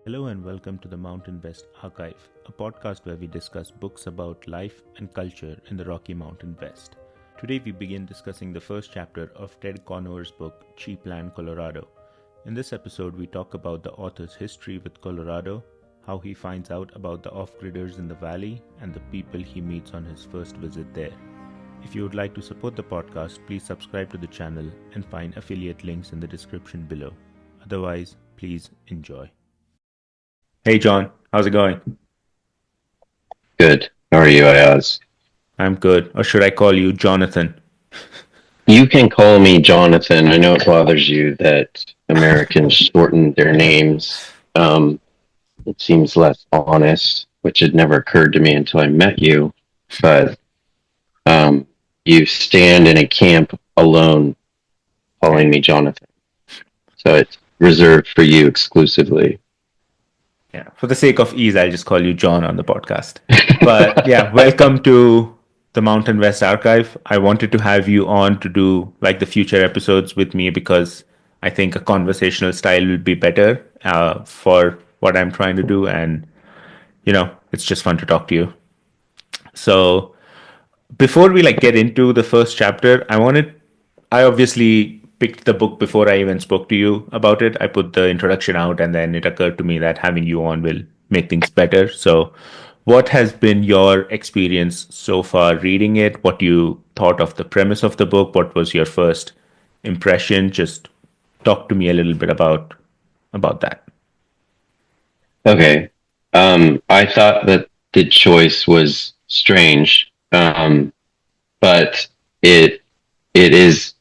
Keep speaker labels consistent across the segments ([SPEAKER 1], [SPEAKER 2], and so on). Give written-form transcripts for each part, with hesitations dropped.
[SPEAKER 1] Hello and welcome to the Mountain West Archive, a podcast where we discuss books about life and culture in the Rocky Mountain West. Today we begin discussing the first chapter of Ted Conover's book, Ch1.1, Colorado. In this episode, we talk about the author's history with Colorado, how he finds out about the off-gridders in the valley, and the people he meets on his first visit there. If you would like to support the podcast, please subscribe to the channel and find affiliate links in the description below. Otherwise, please enjoy. Hey John, how's it going?
[SPEAKER 2] Good. How are you, Ayaz?
[SPEAKER 1] I'm good. Or should I call you Jonathan?
[SPEAKER 2] You can call me Jonathan. I know it bothers you that Americans shorten their names. It seems less honest, which had never occurred to me until I met you. But you stand in a camp alone calling me Jonathan. So it's reserved for you exclusively.
[SPEAKER 1] Yeah, for the sake of ease, I'll just call you John on the podcast. But yeah, welcome to the Mountain West Archive. I wanted to have you on to do like the future episodes with me because I think a conversational style would be better for what I'm trying to do. And, it's just fun to talk to you. So before we get into the first chapter, I obviously picked the book before I even spoke to you about it. I put the introduction out and then it occurred to me that having you on will make things better. So what has been your experience so far reading it? What you thought of the premise of the book? What was your first impression? Just talk to me a little bit about that.
[SPEAKER 2] Okay. I thought that the choice was strange, but it is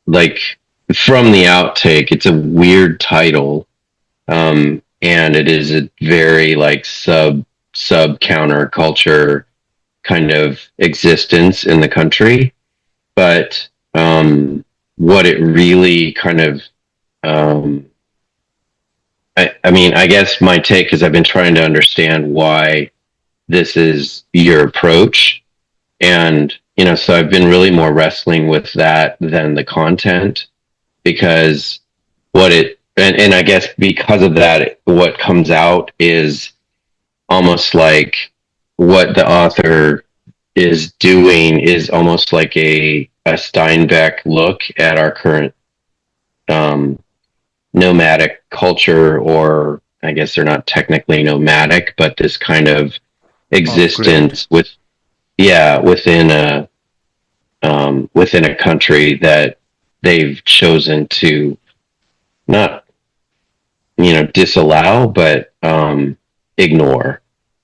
[SPEAKER 2] like from the outtake, it's a weird title, and it is a very sub counterculture kind of existence in the country. But what it really kind of, I mean, I guess my take, because I've been trying to understand why this is your approach, and so I've been really more wrestling with that than the content because and I guess because of that, what comes out is almost like what the author is doing is almost like a Steinbeck look at our current um, nomadic culture, or I guess they're not technically nomadic, but this kind of
[SPEAKER 1] Off grid.
[SPEAKER 2] existence within a country that they've chosen to not disallow, but ignore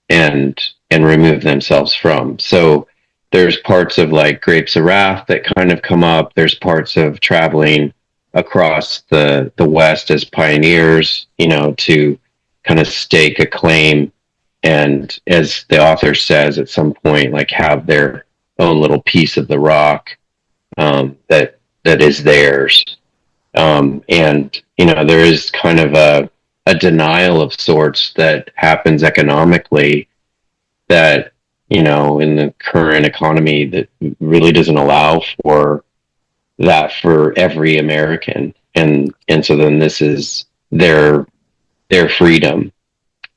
[SPEAKER 2] and remove themselves from. So there's parts of like Grapes of Wrath that kind of come up. There's parts of traveling across the West as pioneers, to kind of stake a claim, and as the author says at some point, like have their own little piece of the rock, that is theirs. And there is kind of a denial of sorts that happens economically that in the current economy that really doesn't allow for that for every American, and so then this is their freedom,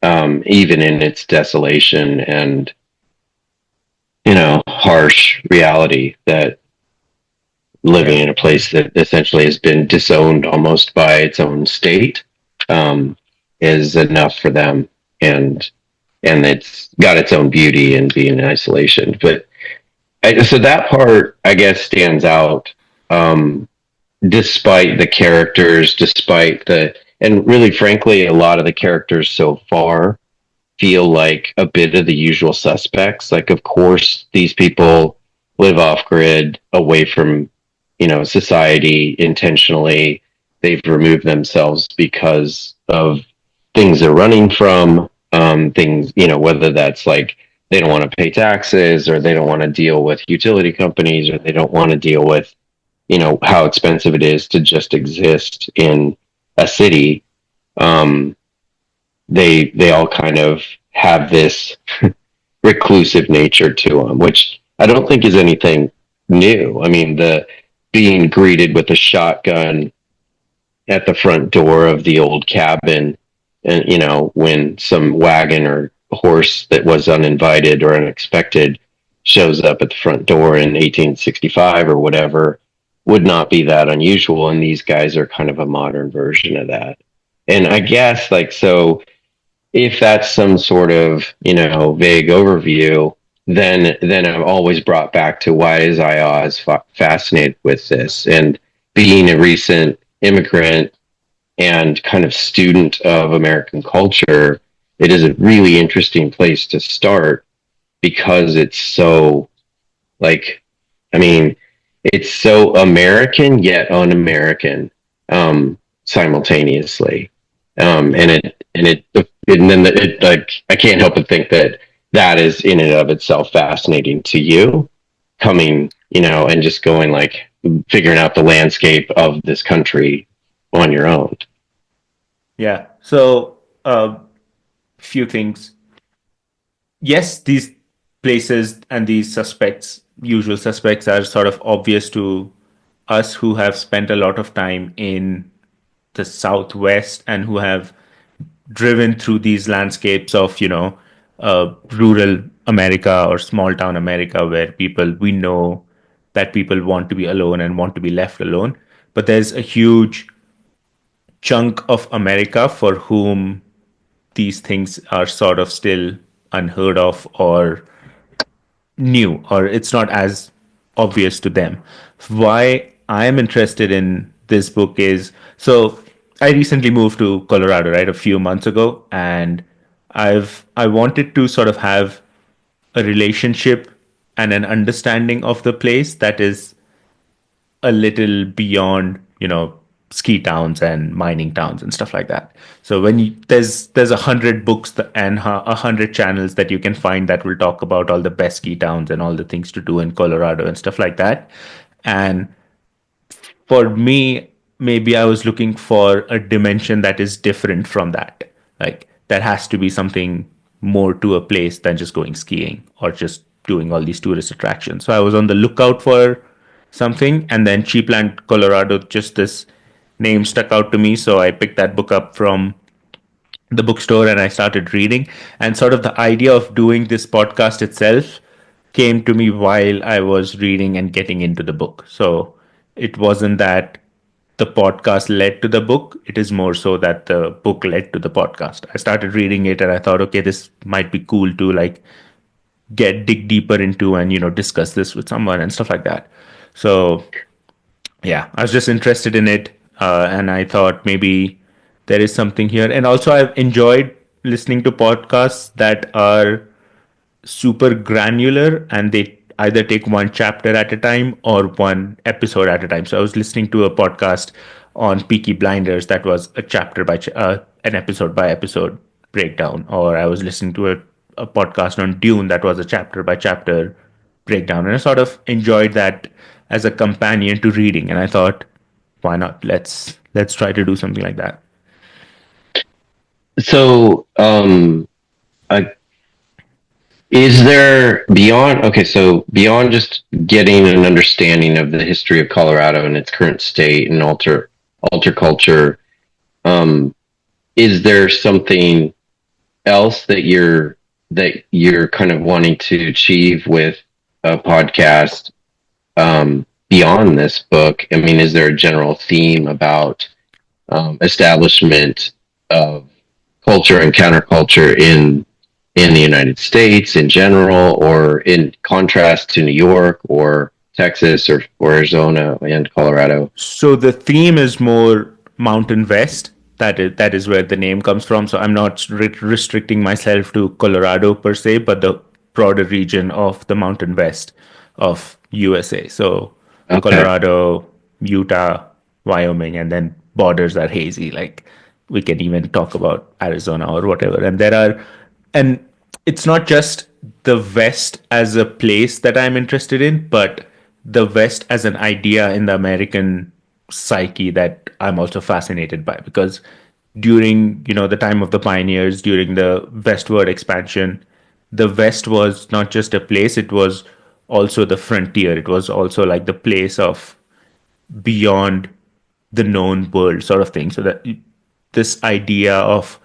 [SPEAKER 2] even in its desolation and harsh reality that living
[SPEAKER 1] Yeah.
[SPEAKER 2] in a place that essentially has been disowned almost by its own state, um, is enough for them, and it's got its own beauty in being in isolation. But so that part, I guess, stands out, um, despite the characters, despite and really, frankly, a lot of the characters so far feel like a bit of the usual suspects. Like, of course, these people live off grid, away from, society intentionally. They've removed themselves because of things they're running from, things, whether that's like they don't want to pay taxes, or they don't want to deal with utility companies, or they don't want to deal with, how expensive it is to just exist in a city. Um, they all kind of have this reclusive nature to them, which I don't think is anything new. I mean, the being greeted with a shotgun at the front door of the old cabin and when some wagon or horse that was uninvited or unexpected shows up at the front door in 1865 or whatever would not be that unusual, and these guys are kind of a modern version of that. And I guess, like, so if that's some sort of vague overview, then I'm always brought back to why is I Oz fascinated with this, and being a recent immigrant and kind of student of American culture, it is a really interesting place to start because it's so, like, I mean, it's so American yet un-American, simultaneously, and
[SPEAKER 1] Yeah.
[SPEAKER 2] it, like, I can't help but think that that is in and of itself fascinating to you, coming, and just going, like, figuring out the landscape of this country on your own.
[SPEAKER 1] Yeah. So, few things. Yes, these places and these suspects, usual suspects, are sort of obvious to us who have spent a lot of time in the Southwest and who have driven through these landscapes of, rural America or small town America where we know that people want to be alone and want to be left alone. But there's a huge chunk of America for whom these things are sort of still unheard of or new, or it's not as obvious to them. Why I am interested in this book is, so I recently moved to Colorado, right, a few months ago, and I wanted to sort of have a relationship and an understanding of the place that is a little beyond, ski towns and mining towns and stuff like that. So there's 100 books and 100 channels that you can find that will talk about all the best ski towns and all the things to do in Colorado and stuff like that. And for me, maybe I was looking for a dimension that is different from that. Like, that has to be something more to a place than just going skiing or just doing all these tourist attractions. So I was on the lookout for something, and then Cheapland, Colorado, just this name stuck out to me. So I picked that book up from the bookstore and I started reading. And sort of the idea of doing this podcast itself came to me while I was reading and getting into the book. So it wasn't that the podcast led to the book, it is more so that the book led to the podcast. I started reading it and I thought, okay, this might be cool to like dig deeper into and discuss this with someone and stuff like that. So yeah, I was just interested in it, and I thought maybe there is something here. And also, I've enjoyed listening to podcasts that are super granular and they either take one chapter at a time or one episode at a time. So I was listening to a podcast on Peaky Blinders that was a an episode by episode breakdown, or I was listening to a podcast on Dune that was a chapter by chapter breakdown, and I sort of enjoyed that as a companion to reading. And I thought, why not? Let's try to do something like that.
[SPEAKER 2] So, I is there beyond, okay, so beyond just getting an understanding of the history of Colorado and its current state and alter culture, um, is there something else that you're kind of wanting to achieve with a podcast, beyond this book? I mean, is there a general theme about, establishment of culture and counterculture in the United States in general, or in contrast to New York or Texas or Arizona and Colorado?
[SPEAKER 1] So the theme is more Mountain West. That is where the name comes from. So I'm not restricting myself to Colorado per se, but the broader region of the Mountain West of USA. So
[SPEAKER 2] Okay.
[SPEAKER 1] Colorado, Utah, Wyoming, and then borders are hazy. Like, we can even talk about Arizona or whatever. And it's not just the West as a place that I'm interested in, but the West as an idea in the American psyche that I'm also fascinated by. Because during, the time of the pioneers, during the westward expansion, the West was not just a place, it was also the frontier. It was also like the place of beyond the known world sort of thing. So that this idea of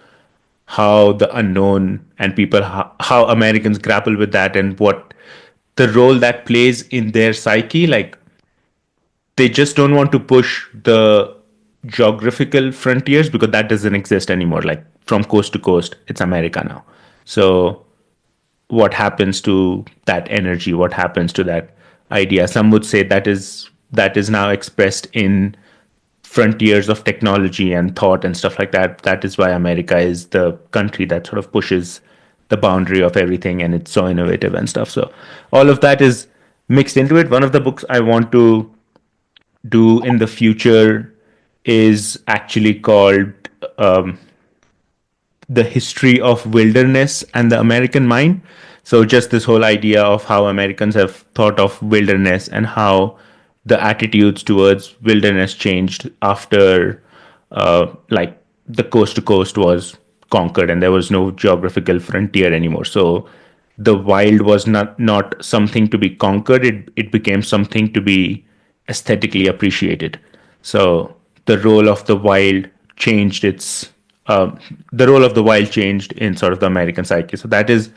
[SPEAKER 1] how the unknown and people, how Americans grapple with that, and what the role that plays in their psyche. Like, they just don't want to push the geographical frontiers because that doesn't exist anymore. Like, from coast to coast, it's America now. So what happens to that energy? What happens to that idea? Some would say that is now expressed in frontiers of technology and thought and stuff like that. That is why America is the country that sort of pushes the boundary of everything, and it's so innovative and stuff. So all of that is mixed into it. One of the books I want to do in the future is actually called um, The History of Wilderness and the American Mind. So, just this whole idea of how Americans have thought of wilderness and how the attitudes towards wilderness changed after, like, the coast to coast was conquered and there was no geographical frontier anymore. So, the wild was not something to be conquered, it became something to be aesthetically appreciated. So the role of the wild changed its the role of the wild changed in sort of the American psyche. So that is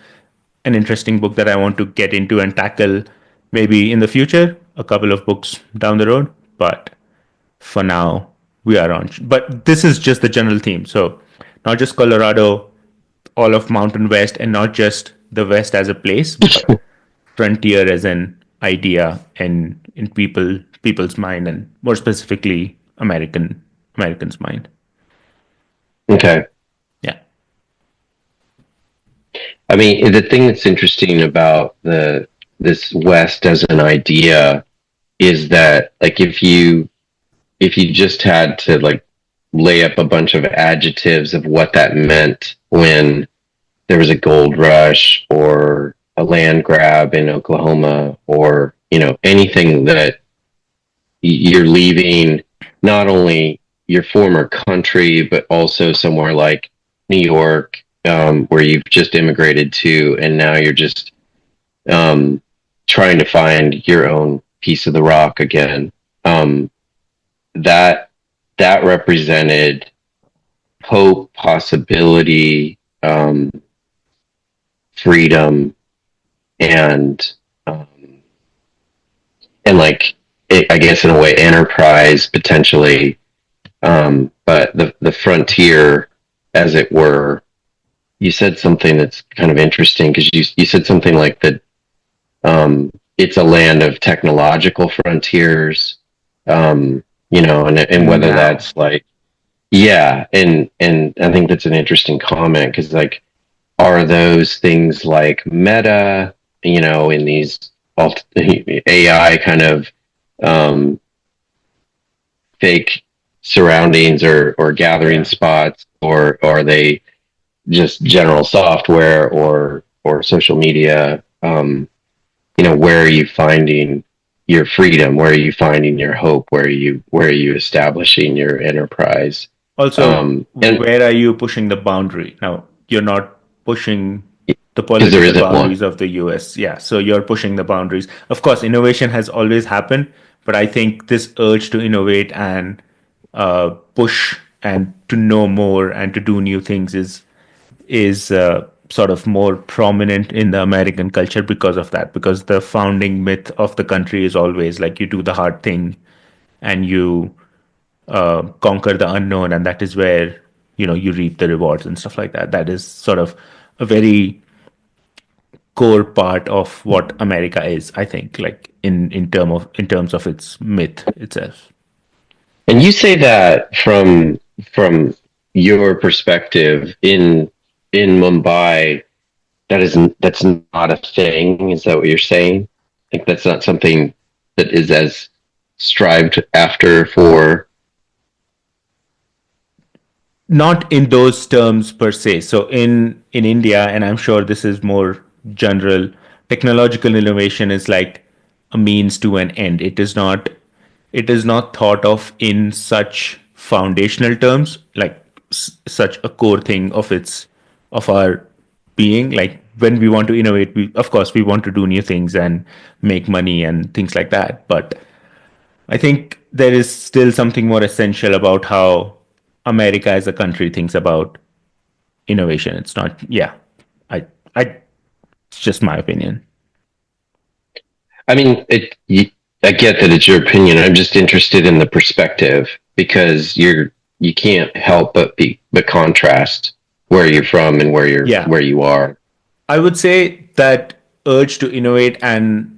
[SPEAKER 1] an interesting book that I want to get into and tackle maybe in the future, a couple of books down the road. But for now, we are on. But this is just the general theme. So not just Colorado, all of Mountain West, and not just the West as a place, but frontier as an idea and in people's mind, and more specifically Americans' mind.
[SPEAKER 2] Okay.
[SPEAKER 1] Yeah.
[SPEAKER 2] I mean, the thing that's interesting about the this West as an idea is that, like, if you just had to, like, lay up a bunch of adjectives of what that meant when there was a gold rush or a land grab in Oklahoma, or anything that you're leaving, not only your former country but also somewhere like New York, where you've just immigrated to, and now you're just um, trying to find your own piece of the rock again. That that represented hope, possibility, freedom, and um, and like I guess in a way enterprise potentially. But the frontier, as it were, you said something that's kind of interesting, because you said something like that. It's a land of technological frontiers, and whether
[SPEAKER 1] Now,
[SPEAKER 2] that's like, yeah, and I think that's an interesting comment, because, like, are those things like Meta, in these AI kind of um, fake surroundings, or gathering
[SPEAKER 1] yeah.
[SPEAKER 2] spots, or are they just general software, or social media? Where are you finding your freedom? Where are you finding your hope? Where are you establishing your enterprise?
[SPEAKER 1] Also,
[SPEAKER 2] And
[SPEAKER 1] where are you pushing the boundary? Now, you're not pushing the
[SPEAKER 2] because there
[SPEAKER 1] political
[SPEAKER 2] isn't one.
[SPEAKER 1] boundaries of the US. Yeah, so you're pushing the boundaries. Of course, innovation has always happened, but I think this urge to innovate and push and to know more and to do new things is sort of more prominent in the American culture because of that. Because the founding myth of the country is always like you do the hard thing and you conquer the unknown, and that is where you reap the rewards and stuff like that. That is sort of a very core part of what America is, I think, like in terms of its myth itself.
[SPEAKER 2] And you say that from your perspective in Mumbai, that's not a thing. Is that what you're saying? Like, that's not something that is as strived after for.
[SPEAKER 1] Not in those terms per se. So in India, and I'm sure this is more general, technological innovation is like a means to an end. It is not thought of in such foundational terms, like such a core thing of our being. Like, when we want to innovate, we of course we want to do new things and make money and things like that. But I think there is still something more essential about how America as a country thinks about innovation. It's not, yeah. I, it's just my opinion.
[SPEAKER 2] I mean, I get that it's your opinion. I'm just interested in the perspective because you can't help but contrast where you're from and
[SPEAKER 1] Yeah.
[SPEAKER 2] where you are.
[SPEAKER 1] I would say that urge to innovate and,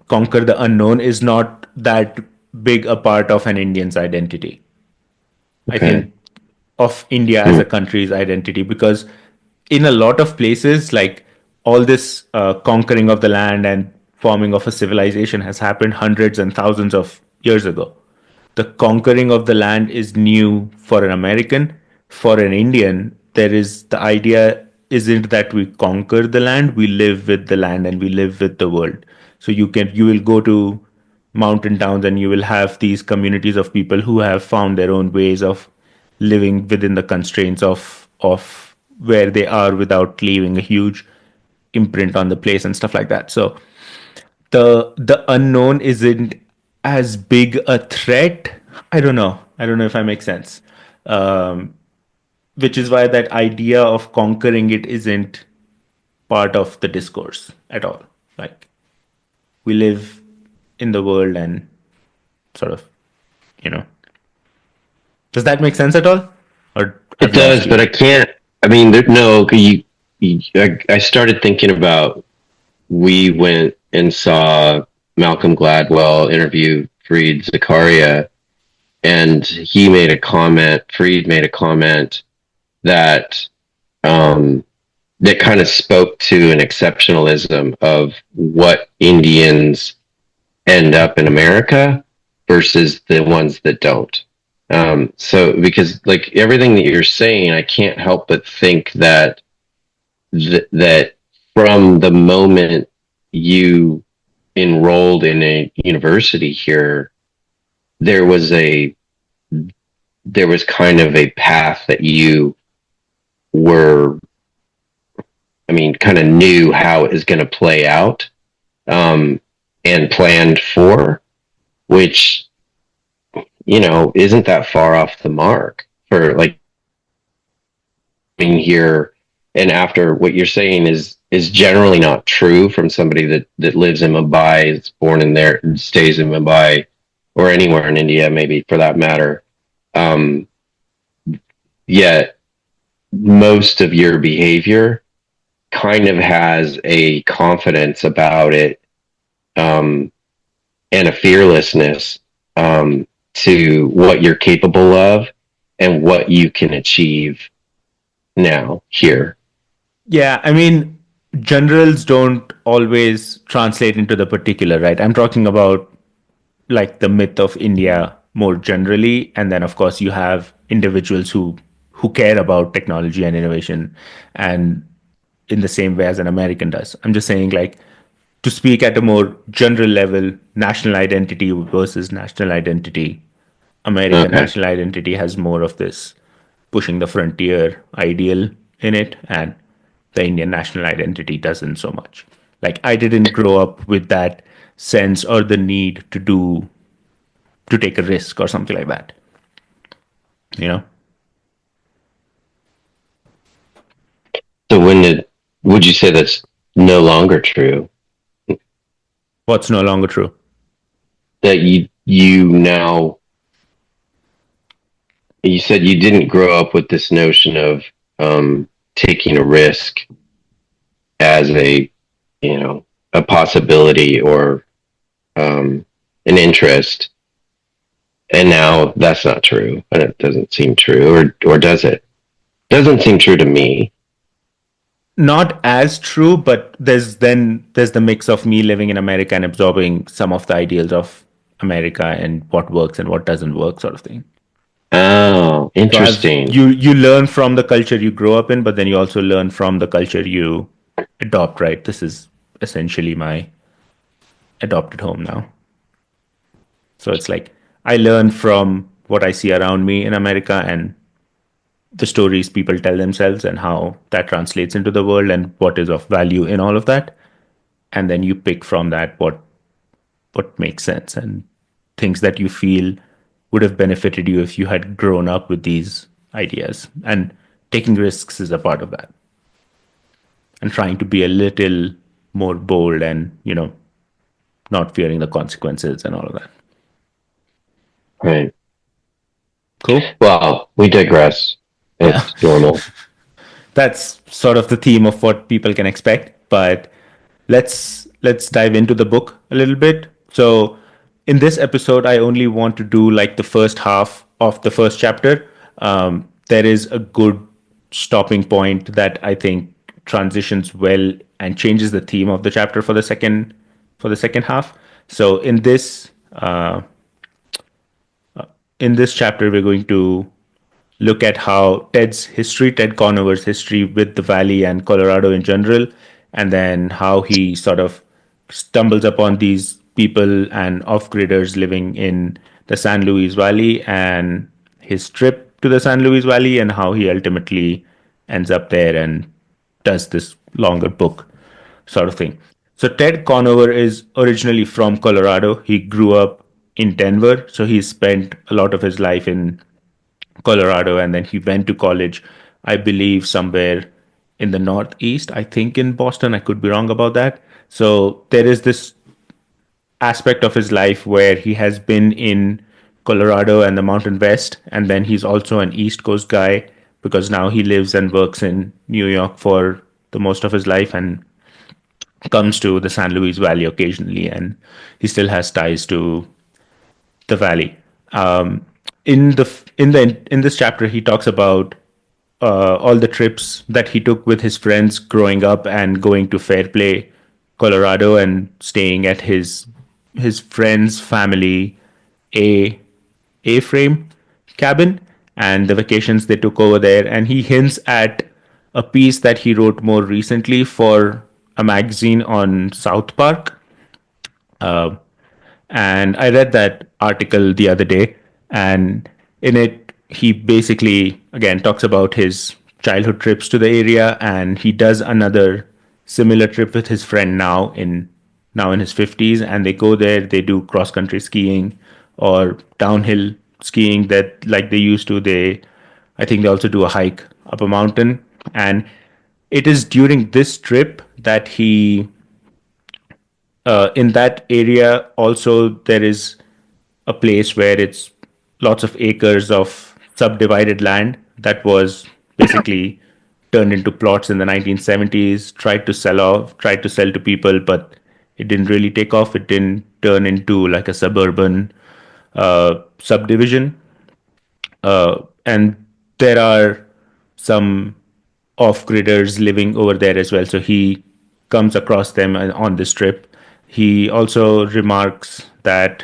[SPEAKER 1] conquer the unknown is not that big a part of an Indian's identity. I
[SPEAKER 2] Okay.
[SPEAKER 1] think of India as
[SPEAKER 2] Hmm.
[SPEAKER 1] a country's identity because in a lot of places, like all this conquering of the land and forming of a civilization has happened hundreds and thousands of years ago. The conquering of the land is new for an American. For an Indian, there is the idea isn't that we conquer the land, we live with the land and we live with the world. So you will go to mountain towns and you will have these communities of people who have found their own ways of living within the constraints of where they are without leaving a huge imprint on the place and stuff like that. So the unknown isn't as big a threat. I don't know if I make sense. um, which is why that idea of conquering it isn't part of the discourse at all. Like, we live in the world and sort of, you know does that make sense at all, or
[SPEAKER 2] It
[SPEAKER 1] I've lost
[SPEAKER 2] does,
[SPEAKER 1] you?
[SPEAKER 2] but I can't. I mean, no. I started thinking about we went and saw Malcolm Gladwell interview Fareed Zakaria, and he made a comment. Fareed made a comment that um, that kind of spoke to an exceptionalism of what Indians end up in America versus the ones that don't. So because like everything that you're saying, I can't help but think that that from the moment you enrolled in a university here, there was a there was kind of a path that you were, I mean, kind of knew how it was going to play out, um, and planned for, which isn't that far off the mark for like being here. And after what you're saying is generally not true from somebody that lives in Mumbai, is born in there, stays in Mumbai, or anywhere in India, maybe for that matter. Um, Yet most of your behavior kind of has a confidence about it, um, and a fearlessness, to what you're capable of and what you can achieve now here.
[SPEAKER 1] Yeah, I mean, generals don't always translate into the particular, right? I'm talking about like the myth of India more generally, and then of course you have individuals who care about technology and innovation, and in the same way as an American does. I'm just saying, like, to speak at a more general level, national identity versus national identity. American
[SPEAKER 2] Okay.
[SPEAKER 1] national identity has more of this pushing the frontier ideal in it, and the Indian national identity doesn't so much. Like, I didn't grow up with that sense or the need to take a risk or something like that. You know,
[SPEAKER 2] So would you say that's no longer true?
[SPEAKER 1] what's no longer true?
[SPEAKER 2] That you said you didn't grow up with this notion of, taking a risk as a possibility or, an interest, and now that's not true, and it doesn't seem true, or does it? Doesn't seem true to me.
[SPEAKER 1] Not as true, but there's the mix of me living in America and absorbing some of the ideals of America and what works and what doesn't work, sort of thing.
[SPEAKER 2] Oh,
[SPEAKER 1] So I've
[SPEAKER 2] interesting.
[SPEAKER 1] you learn from the culture you grow up in, but then you also learn from the culture you adopt, right? This is essentially my adopted home now. So it's like I learn from what I see around me in America and the stories people tell themselves and how that translates into the world and what is of value in all of that. And then you pick from that what makes sense and things that you feel would have benefited you if you had grown up with these ideas. And taking risks is a part of that, and trying to be a little more bold and, not fearing the consequences and all of that.
[SPEAKER 2] Right.
[SPEAKER 1] Cool.
[SPEAKER 2] Well, we digress.
[SPEAKER 1] Yeah.
[SPEAKER 2] It's normal.
[SPEAKER 1] That's sort of the theme of what people can expect, but let's dive into the book a little bit. So in this episode I only want to do like the first half of the first chapter. There is a good stopping point that I think transitions well and changes the theme of the chapter for the second half. So in this chapter we're going to look at how Ted Conover's history with the Valley and Colorado in general, and then how he sort of stumbles upon these people and off-gridders living in the San Luis Valley, and his trip to the San Luis Valley, and how he ultimately ends up there and does this longer book sort of thing. So Ted Conover is originally from Colorado. He grew up in Denver, so he spent a lot of his life in Colorado, and then he went to college, I believe, somewhere in the Northeast. I think in Boston. I could be wrong about that. So there is this aspect of his life where he has been in Colorado and the Mountain West, and then he's also an East Coast guy because now he lives and works in New York for the most of his life and comes to the San Luis Valley occasionally, and he still has ties to the valley. In this chapter, he talks about all the trips that he took with his friends growing up and going to Fairplay, Colorado, and staying at his friend's family a A frame cabin, and the vacations they took over there. And he hints at a piece that he wrote more recently for a magazine on South Park, and I read that article the other day, and in it, he basically, again, talks about his childhood trips to the area, and he does another similar trip with his friend now in his 50s, and they go there, they do cross country skiing or downhill skiing that like they used to. I think they also do a hike up a mountain, and it is during this trip that he in that area also there is a place where it's lots of acres of subdivided land that was basically turned into plots in the 1970s, tried to sell to people, but it didn't really take off. It didn't turn into like a suburban subdivision. And there are some off-gridders living over there as well. So he comes across them on this trip. He also remarks that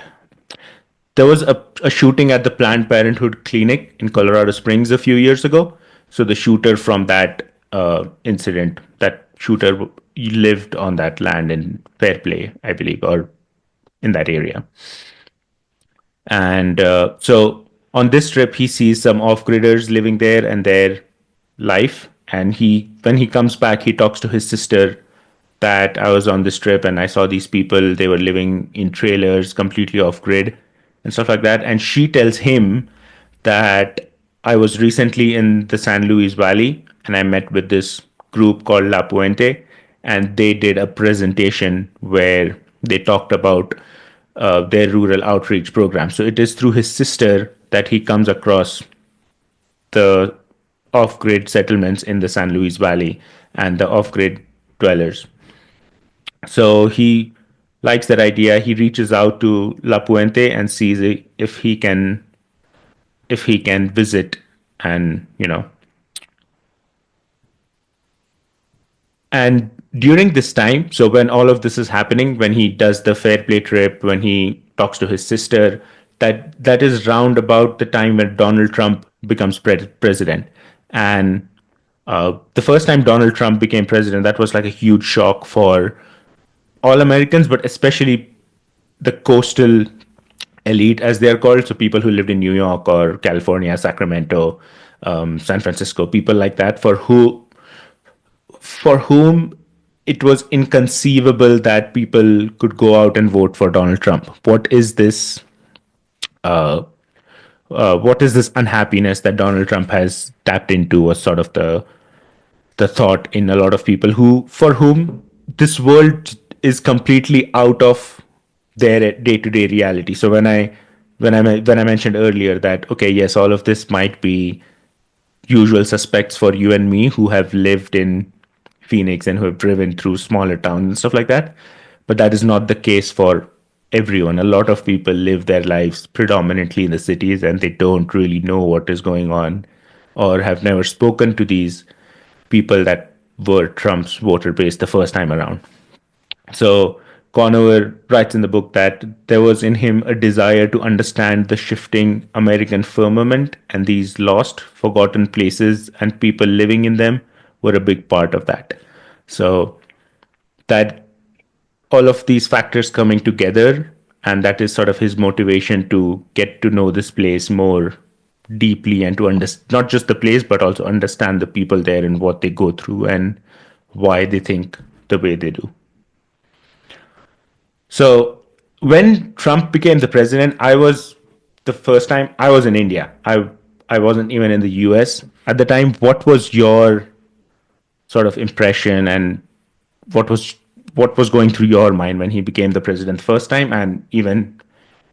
[SPEAKER 1] there was a shooting at the Planned Parenthood clinic in Colorado Springs a few years ago. So the shooter from that incident, that shooter lived on that land in Fairplay, I believe, or in that area. And so on this trip, he sees some off-gridders living there and their life. And when he comes back, he talks to his sister that I was on this trip and I saw these people. They were living in trailers, completely off-grid, and stuff like that. And she tells him that I was recently in the San Luis Valley and I met with this group called La Puente, and they did a presentation where they talked about their rural outreach program. So it is through his sister that he comes across the off grid settlements in the San Luis Valley and the off grid dwellers. So he likes that idea. He reaches out to La Puente and sees if he can visit and and during this time, so when all of this is happening, when he does the fair play trip, when he talks to his sister, that is round about the time when Donald Trump becomes president. And the first time Donald Trump became president, that was like a huge shock for all Americans, but especially the coastal elite, as they're called. So people who lived in New York or California, Sacramento, San Francisco, people like that, for whom it was inconceivable that people could go out and vote for Donald Trump. what is this unhappiness that Donald Trump has tapped into was sort of the thought in a lot of people who for whom this world is completely out of their day-to-day reality. So when I mentioned earlier that okay, yes, all of this might be usual suspects for you and me who have lived in Phoenix and who have driven through smaller towns and stuff like that. But that is not the case for everyone. A lot of people live their lives predominantly in the cities and they don't really know what is going on or have never spoken to these people that were Trump's voter base the first time around. So Conover writes in the book that there was in him a desire to understand the shifting American firmament, and these lost, forgotten places and people living in them were a big part of that. So that all of these factors coming together, and that is sort of his motivation to get to know this place more deeply and to understand not just the place but also understand the people there and what they go through and why they think the way they do. So when Trump became the president, I was the first time I was in India. I wasn't even in the US at the time. What was your sort of impression and what was what was going through your mind when he became the president the first time and even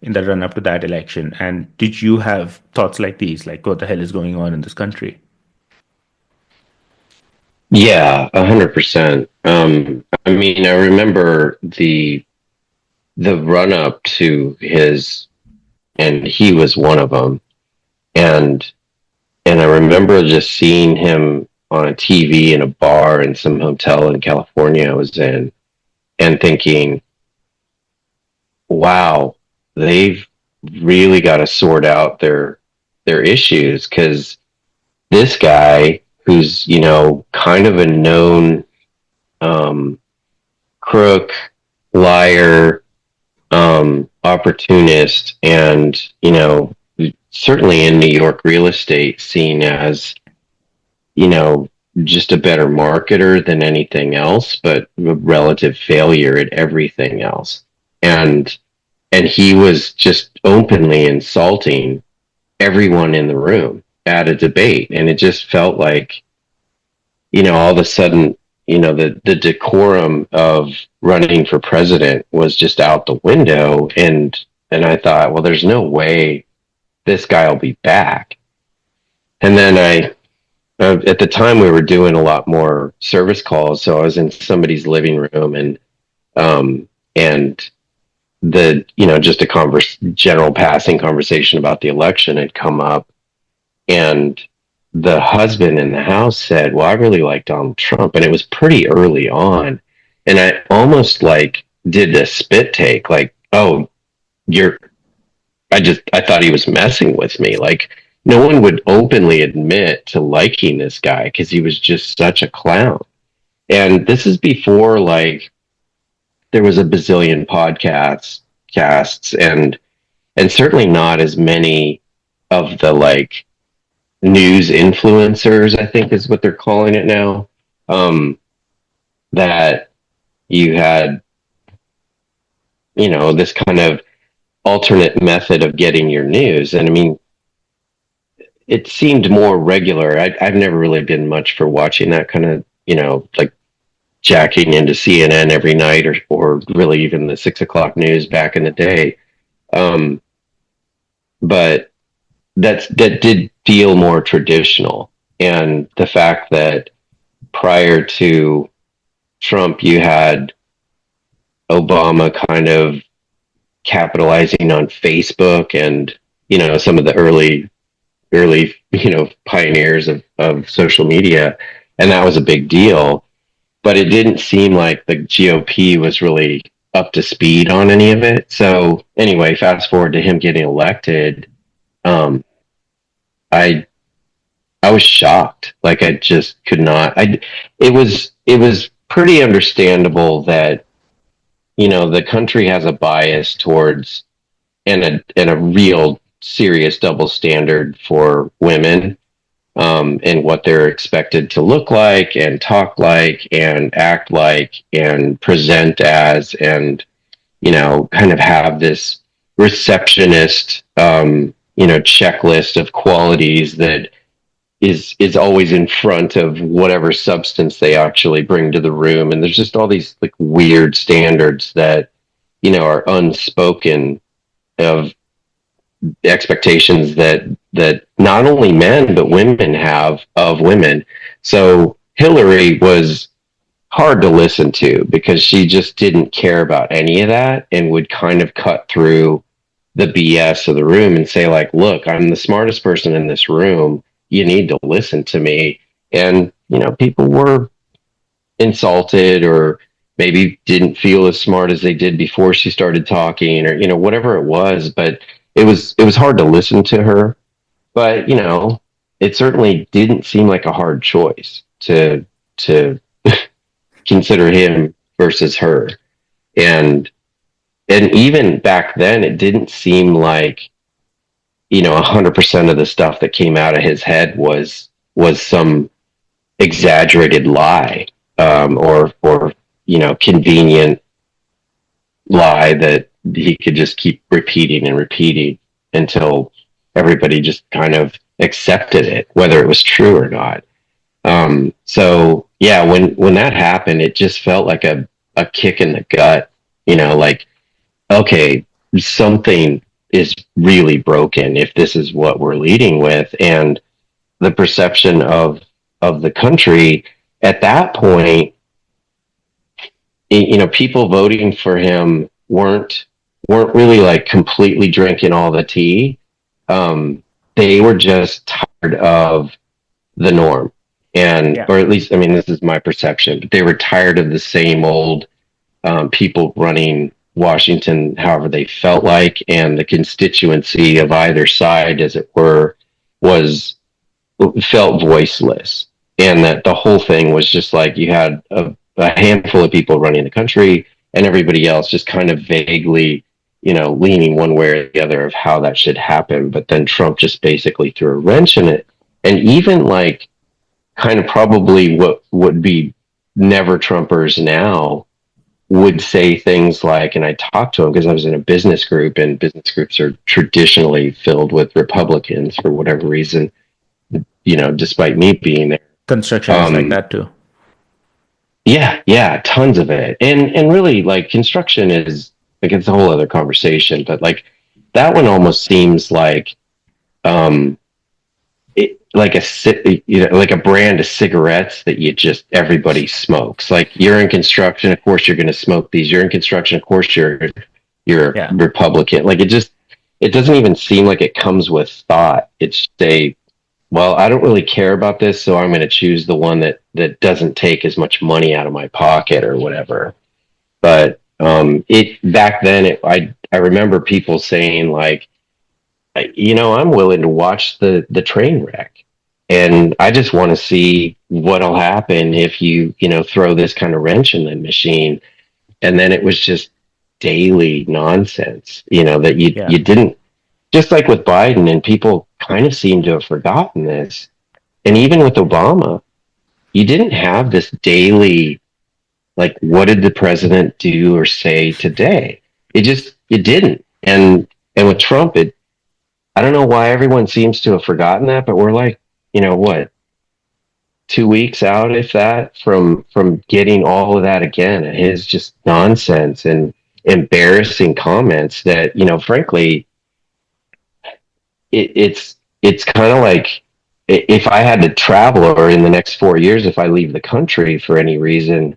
[SPEAKER 1] in the run up to that election? And did you have thoughts like these, like what the hell is going on in this country?
[SPEAKER 2] Yeah, 100%. I mean, I remember the run up to his, and he was one of them. And I remember just seeing him on a TV in a bar in some hotel in California I was in, and thinking, wow, they've really got to sort out their issues because this guy who's kind of a known um, crook, liar, opportunist, and certainly in New York real estate seen as you know just a better marketer than anything else, but a relative failure at everything else. And he was just openly insulting everyone in the room at a debate, and it just felt like all of a sudden the decorum of running for president was just out the window. And I thought, well, there's no way this guy will be back. And then at the time we were doing a lot more service calls, so I was in somebody's living room, and the just a general passing conversation about the election had come up, and the husband in the house said, well, I really like Donald Trump. And it was pretty early on, and I almost like did a spit take, like, oh, you're I thought he was messing with me. Like, no one would openly admit to liking this guy because he was just such a clown. And this is before, like, there was a bazillion casts, and certainly not as many of the, like, news influencers, I think is what they're calling it now. That you had, this kind of alternate method of getting your news. And I mean, it seemed more regular. I've never really been much for watching that kind of, like jacking into CNN every night, or really even the 6 o'clock news back in the day. But that did feel more traditional. And the fact that prior to Trump, you had Obama kind of capitalizing on Facebook and, some of the early, pioneers of social media. And that was a big deal. But it didn't seem like the GOP was really up to speed on any of it. So anyway, fast forward to him getting elected. Um, I I was shocked. Like, I just could not. It was pretty understandable that the country has a bias towards, and a real serious double standard for women, and what they're expected to look like and talk like and act like and present as, and kind of have this receptionist, checklist of qualities that is always in front of whatever substance they actually bring to the room. And there's just all these like weird standards that are unspoken of expectations that not only men but women have of women. So Hillary was hard to listen to because she just didn't care about any of that and would kind of cut through the BS of the room and say like, look, I'm the smartest person in this room. You need to listen to me. And, people were insulted or maybe didn't feel as smart as they did before she started talking or, whatever it was. But it was hard to listen to her. But, it certainly didn't seem like a hard choice to consider him versus her. And even back then it didn't seem like 100% of the stuff that came out of his head was some exaggerated lie, or convenient lie that he could just keep repeating and repeating until everybody just kind of accepted it, whether it was true or not. So yeah, when that happened, it just felt like a kick in the gut, like, okay, something is really broken if this is what we're leading with. And the perception of the country at that point, people voting for him weren't really like completely drinking all the tea. They were just tired of the norm, and
[SPEAKER 1] Yeah.
[SPEAKER 2] or at least, I mean, this is my perception, but they were tired of the same old people running Washington however they felt like, and the constituency of either side, as it were, was felt voiceless, and that the whole thing was just like you had a handful of people running the country, and everybody else just kind of vaguely, leaning one way or the other of how that should happen. But then Trump just basically threw a wrench in it, and even like kind of probably what would be never Trumpers now would say things like, and I talked to him because I was in a business group, and business groups are traditionally filled with Republicans for whatever reason, despite me being there.
[SPEAKER 1] Construction is like
[SPEAKER 2] Um,
[SPEAKER 1] that too.
[SPEAKER 2] yeah, yeah, tons of it. And really like construction is like, it's a whole other conversation, but like that one almost seems like, um, like like a brand of cigarettes that you just everybody smokes. Like you're in construction, of course you're going to smoke these. You're in construction, of course you're a
[SPEAKER 1] Yeah.
[SPEAKER 2] Republican. Like it doesn't even seem like it comes with thought. It's a, well, I don't really care about this, so I'm going to choose the one that doesn't take as much money out of my pocket or whatever. But it back then, I remember people saying like, I'm willing to watch the train wreck, and I just want to see what'll happen if you throw this kind of wrench in the machine. And then it was just daily nonsense, that you
[SPEAKER 1] Yeah.
[SPEAKER 2] you didn't, just like with Biden, and people kind of seem to have forgotten this. And even with Obama, you didn't have this daily, like, what did the president do or say today? It didn't. And with Trump, I don't know why everyone seems to have forgotten that, but we're like, what, 2 weeks out, if that, from getting all of that again, his just nonsense and embarrassing comments that, frankly, it's kind of like, if I had to travel, or in the next 4 years, if I leave the country for any reason,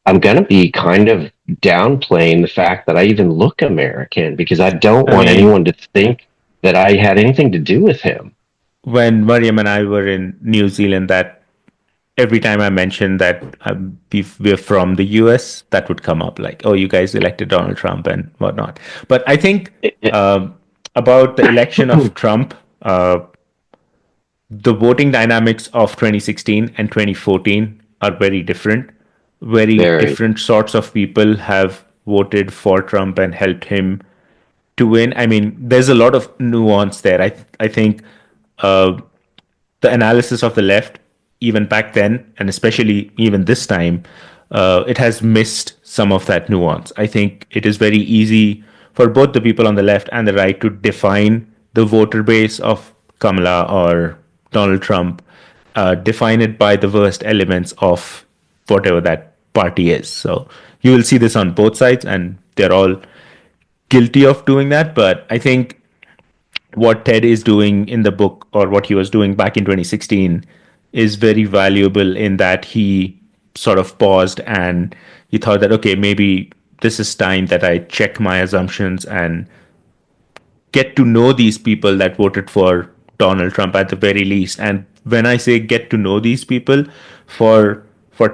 [SPEAKER 2] I'm going to be kind of downplaying the fact that I even look American, because I don't
[SPEAKER 1] I
[SPEAKER 2] want
[SPEAKER 1] mean,
[SPEAKER 2] anyone to think that I had anything to do with him.
[SPEAKER 1] when Mariam and I were in New Zealand, that every time I mentioned that we're from the US, that would come up like, oh, you guys elected Donald Trump and whatnot. But I think um, about the election of Trump, the voting dynamics of 2016 and 2014 are very different. Very
[SPEAKER 2] Very.
[SPEAKER 1] different sorts of people have voted for Trump and helped him to win. I mean, there's a lot of nuance there. I think uh, the analysis of the left, even back then, and especially even this time, it has missed some of that nuance. I think it is very easy for both the people on the left and the right to define the voter base of Kamala or Donald Trump, define it by the worst elements of whatever that party is. So you will see this on both sides, and they're all guilty of doing that. But I think what Ted is doing in the book, or what he was doing back in 2016, is very valuable in that he sort of paused and he thought that, okay, maybe this is time that I check my assumptions and get to know these people that voted for Donald Trump at the very least. And when I say get to know these people, for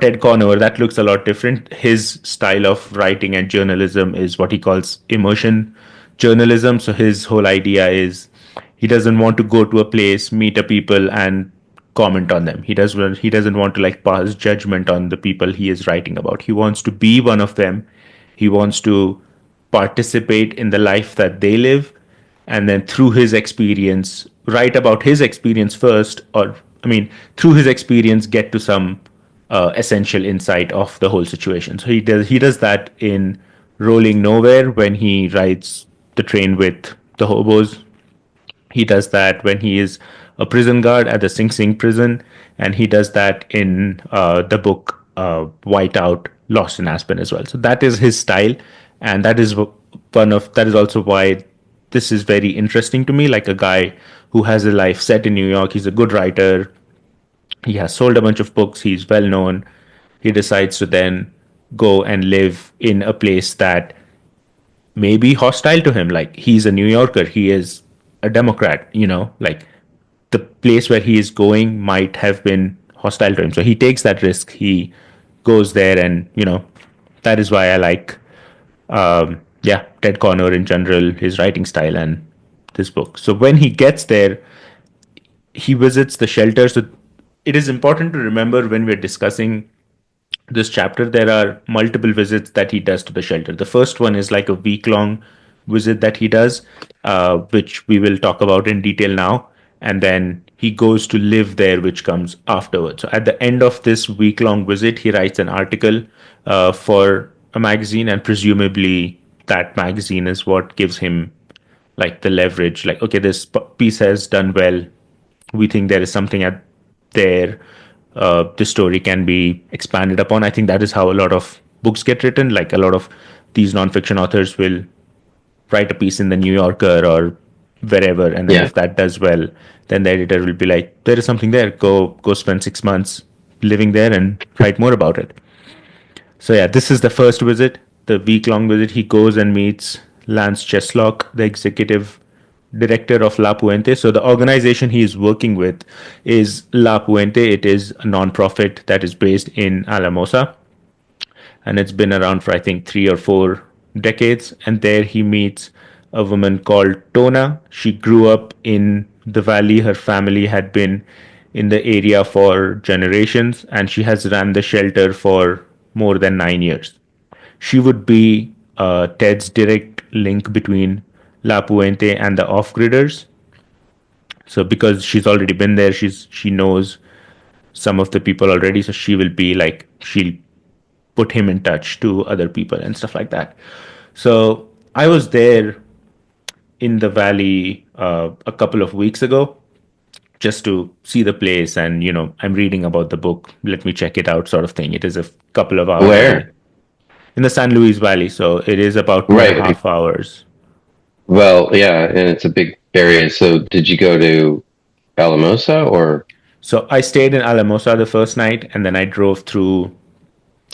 [SPEAKER 1] Ted Conover, that looks a lot different. His style of writing and journalism is what he calls immersion journalism. So his whole idea is he doesn't want to go to a place, meet a people, and comment on them. He doesn't want to like pass judgment on the people he is writing about. He wants to be one of them. He wants to participate in the life that they live, and then through his experience write about his experience first, or I mean through his experience get to some essential insight of the whole situation. So he does that in Rolling Nowhere when he rides the train with the hobos. He does that when he is a prison guard at the Sing Sing prison, and he does that in the book Whiteout, Lost in Aspen as well. So that is his style, and that is also why this is very interesting to me. Like a guy who has a life set in New York, he's a good writer, he has sold a bunch of books, he's well known. He decides to then go and live in a place that may be hostile to him. Like he's a New Yorker, he is a Democrat, like the place where he is going might have been hostile to him. So he takes that risk. He goes there, and that is why I like, yeah, Ted Conover in general, his writing style, and this book. So when he gets there, he visits the shelter. So it is important to remember when we're discussing this chapter, there are multiple visits that he does to the shelter. The first one is like a week long visit that he does, which we will talk about in detail now. And then he goes to live there, which comes afterwards. So at the end of this week long visit, he writes an article for a magazine, and presumably that magazine is what gives him like the leverage. Like, okay, this piece has done well. We think there is something at there. The story can be expanded upon. I think that is how a lot of books get written. Like a lot of these nonfiction authors will write a piece in the New Yorker or wherever, and then
[SPEAKER 2] Yeah.
[SPEAKER 1] if that does well, then the editor will be like, "There is something there. Go spend 6 months living there and write more about it." So yeah, this is the first visit, the week-long visit. He goes and meets Lance Cheslock, the executive director of La Puente. So the organization he is working with is La Puente. It is a nonprofit that is based in Alamosa, and it's been around for I think 3 or 4 decades. And there he meets a woman called Tona. She grew up in the valley. Her family had been in the area for generations, and she has ran the shelter for more than 9 years. She would be Ted's direct link between La Puente and the off-gridders. So because she's already been there, she knows some of the people already. So she will be like, she'll put him in touch to other people and stuff like that. So I was there in the valley a couple of weeks ago just to see the place, and I'm reading about the book. Let me check it out, sort of thing. It is a couple of hours away
[SPEAKER 2] Where?
[SPEAKER 1] in the San Luis Valley, so it is about two and a
[SPEAKER 2] Right.
[SPEAKER 1] half hours.
[SPEAKER 2] Well, yeah, and it's a big area. So did you go to Alamosa or?
[SPEAKER 1] So I stayed in Alamosa the first night, and then I drove through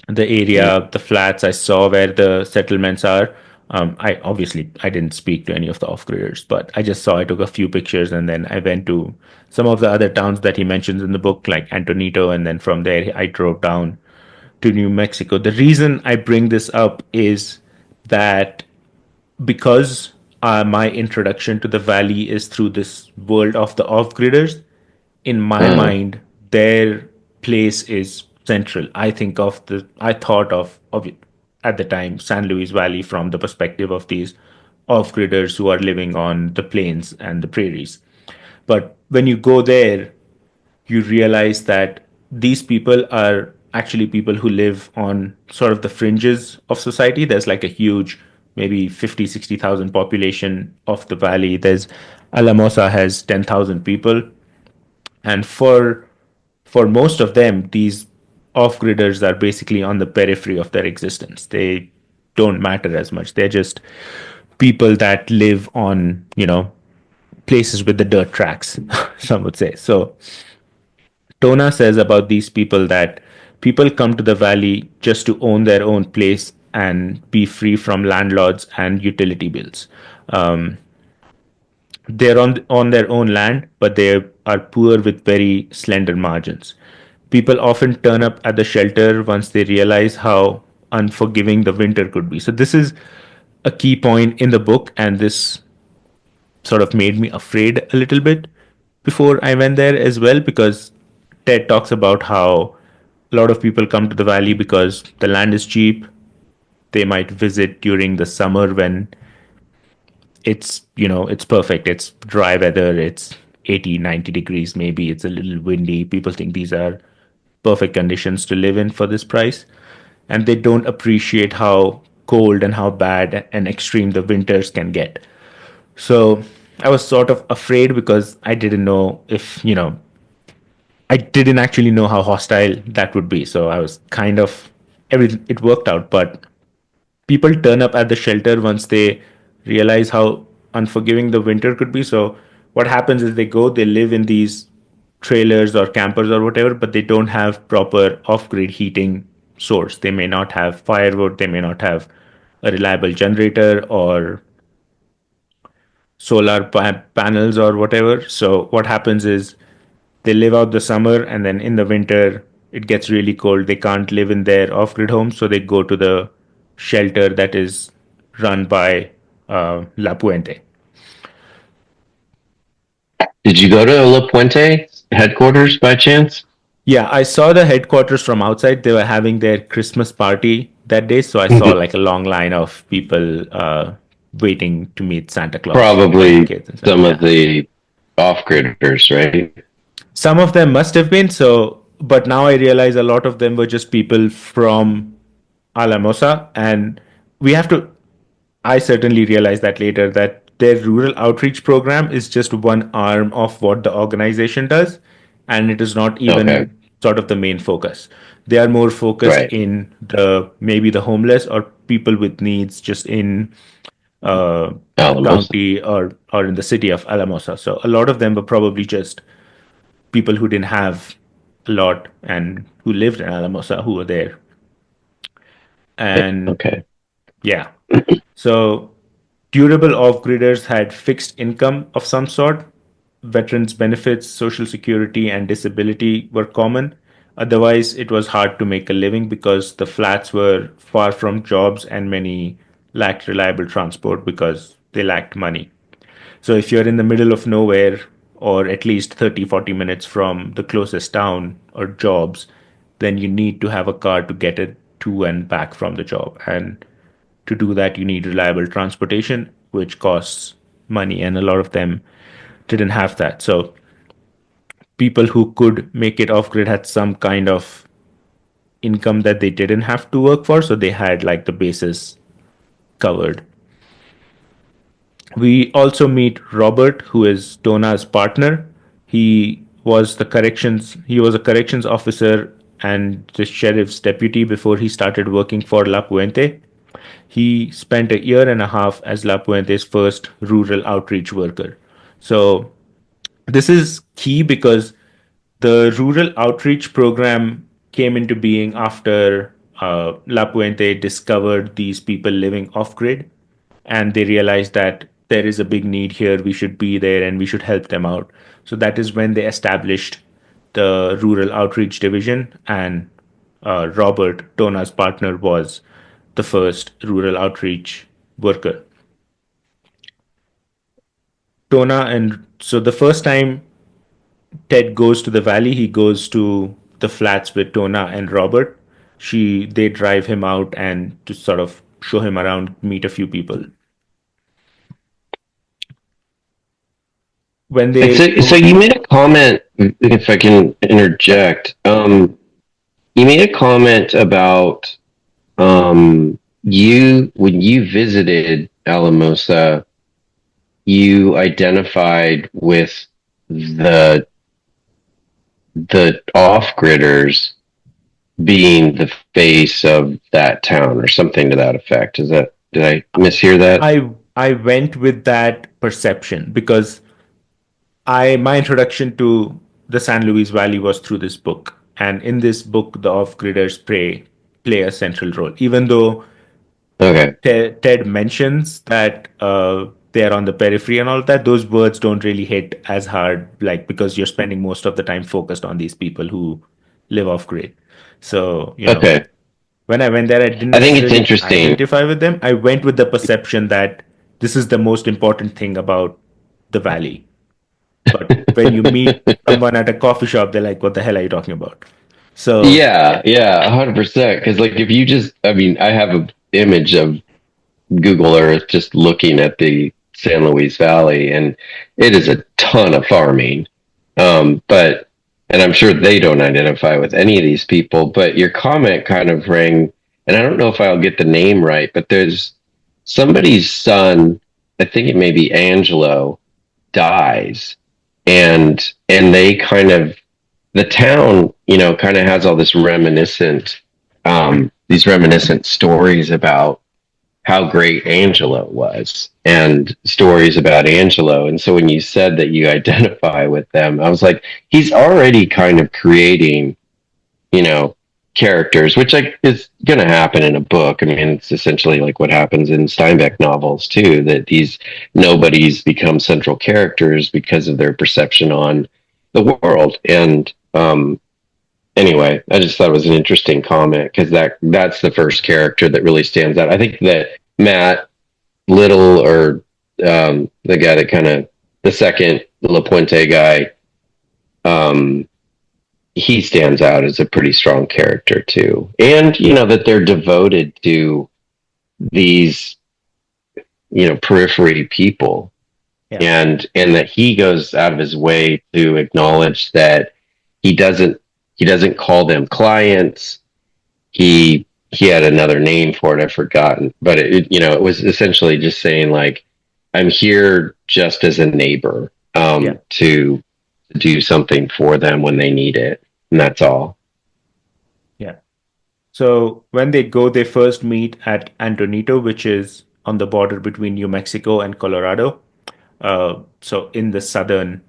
[SPEAKER 1] the
[SPEAKER 2] Yeah.
[SPEAKER 1] area, the flats. I saw where the settlements are. I didn't speak to any of the off-gridders, but I just saw. I took a few pictures, and then I went to some of the other towns that he mentions in the book, like Antonito, and then from there I drove down to New Mexico. The reason I bring this up is that because my introduction to the valley is through this world of the off-gridders, in my
[SPEAKER 2] Uh,
[SPEAKER 1] mind, their place is central. I thought of it at the time, San Luis Valley from the perspective of these off-gridders who are living on the plains and the prairies. But when you go there, you realize that these people are actually people who live on sort of the fringes of society. There's like a huge, maybe 50, 60,000 population of the valley. There's Alamosa has 10,000 people, and for most of them, these off-gridders are basically on the periphery of their existence. They don't matter as much. They're just people that live on, places with the dirt tracks, some would say. So Tona says about these people that people come to the valley just to own their own place and be free from landlords and utility bills. Um, they're on their own land, but they are poor with very slender margins. People often turn up at the shelter once they realize how unforgiving the winter could be. So this is a key point in the book, and this sort of made me afraid a little bit before I went there as well, because Ted talks about how a lot of people come to the valley because the land is cheap. They might visit during the summer when it's perfect. It's dry weather. It's 80, 90 degrees. Maybe it's a little windy. People think these are perfect conditions to live in for this price. And they don't appreciate how cold and how bad and extreme the winters can get. So I was sort of afraid because I didn't know if, I didn't actually know how hostile that would be. So I was kind of, everything, it worked out. But people turn up at the shelter once they realize how unforgiving the winter could be. So what happens is they live in these trailers or campers or whatever, but they don't have proper off-grid heating source. They may not have firewood, they may not have a reliable generator or panels or whatever. So what happens is they live out the summer, and then in the winter it gets really cold. They can't live in their off-grid homes, so they go to the shelter that is run by La Puente.
[SPEAKER 2] Did you go to La Puente headquarters by chance?
[SPEAKER 1] Yeah, I saw the headquarters from outside. They were having their Christmas party that day, so I saw like a long line of people waiting to meet Santa Claus, like
[SPEAKER 2] Probably
[SPEAKER 1] kids and stuff.
[SPEAKER 2] some of
[SPEAKER 1] Yeah.
[SPEAKER 2] the off-gridders, right?
[SPEAKER 1] Some of them must have been so, but now I realize a lot of them were just people from Alamosa, and we have to. I certainly realized that later that their rural outreach program is just one arm of what the organization does, and it is not
[SPEAKER 2] Okay,
[SPEAKER 1] even sort of the main focus. They are more focused
[SPEAKER 2] right.
[SPEAKER 1] in the maybe the homeless or people with needs just in the
[SPEAKER 2] Alamos.
[SPEAKER 1] county or in the city of Alamosa. So a lot of them were probably just people who didn't have a lot and who lived in Alamosa who were there. And
[SPEAKER 2] Okay.
[SPEAKER 1] yeah, so durable off-gridders had fixed income of some sort. Veterans benefits, social security, and disability were common. Otherwise, it was hard to make a living because the flats were far from jobs and many lacked reliable transport because they lacked money. So if you're in the middle of nowhere or at least 30, 40 minutes from the closest town or jobs, then you need to have a car to get it to and back from the job. And to do that, you need reliable transportation, which costs money. And a lot of them didn't have that. So people who could make it off grid had some kind of income that they didn't have to work for. So they had like the basis covered. We also meet Robert, who is Tona's partner. He was a corrections officer and the sheriff's deputy before he started working for La Puente. He spent a year and a half as La Puente's first rural outreach worker. So this is key because the rural outreach program came into being after La Puente discovered these people living off grid, and they realized that there is a big need here. We should be there and we should help them out. So that is when they established the rural outreach division, and Robert, Tona's partner, was the first rural outreach worker. Tona, and so the first time Ted goes to the valley, he goes to the flats with Tona and Robert. They drive him out and to sort of show him around, meet a few people. When
[SPEAKER 2] And
[SPEAKER 1] they
[SPEAKER 2] so
[SPEAKER 1] go,
[SPEAKER 2] you made a comment, if I can
[SPEAKER 1] yeah,
[SPEAKER 2] interject. You made a comment about you when you visited Alamosa. you identified with the off-gridders being the face of that town or something to that effect. Is that, did I mishear that?
[SPEAKER 1] I went with that perception because I my introduction to the San Luis Valley was through this book, and in this book, the off-gridders play a central role. Even though
[SPEAKER 2] Okay.
[SPEAKER 1] Ted mentions that they are on the periphery and all of that, those words don't really hit as hard, like because you're spending most of the time focused on these people who live off grid. So,
[SPEAKER 2] Okay.
[SPEAKER 1] when I went there, I didn't
[SPEAKER 2] I think it's
[SPEAKER 1] necessarily
[SPEAKER 2] interesting.
[SPEAKER 1] identify with them. I went with the perception that this is the most important thing about the valley. But when you meet someone at a coffee shop, they're like, what the hell are you talking about? So,
[SPEAKER 2] Yeah, yeah, 100%. Because like if you just, I mean, I have an image of Google Earth just looking at the San Luis Valley, and it is a ton of farming. But and I'm sure they don't identify with any of these people. But your comment kind of rang, and I don't know if I'll get the name right, but there's somebody's son. I think it may be Angelo dies, and they kind of the town, kind of has all this these reminiscent stories about how great Angelo was and stories about Angelo. And so when you said that you identify with them, I was like, he's already kind of creating, you know, characters, which like is going to happen in a book. I mean, it's essentially like what happens in Steinbeck novels too, that these nobodies become central characters because of their perception on the world. And anyway, I just thought it was an interesting comment because that's the first character that really stands out. I think that Matt Little, or the guy that kind of the second La Puente guy, um, he stands out as a pretty strong character too. And that they're devoted to these periphery people,
[SPEAKER 1] yeah,
[SPEAKER 2] and that he goes out of his way to acknowledge that he doesn't he doesn't call them clients. He had another name for it, I've forgotten, but it was essentially just saying like, I'm here just as a neighbor,
[SPEAKER 1] yeah,
[SPEAKER 2] to do something for them when they need it, and that's all.
[SPEAKER 1] yeah. So when they go, they first meet at Antonito, which is on the border between New Mexico and Colorado. So in the southern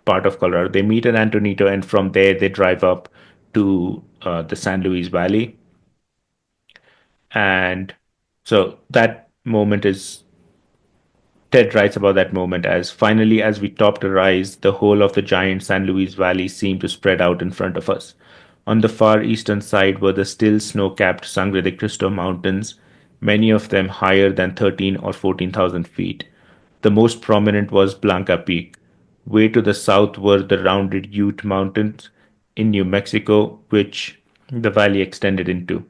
[SPEAKER 1] part of Colorado, they meet at Antonito, and from there they drive up to the San Luis Valley. And so that moment is Ted writes about that moment as finally, as we topped a rise, the whole of the giant San Luis Valley seemed to spread out in front of us. On the far eastern side were the still snow capped Sangre de Cristo Mountains, many of them higher than 13 or 14,000 feet. The most prominent was Blanca Peak. Way to the south were the rounded Ute Mountains in New Mexico, which the valley extended into.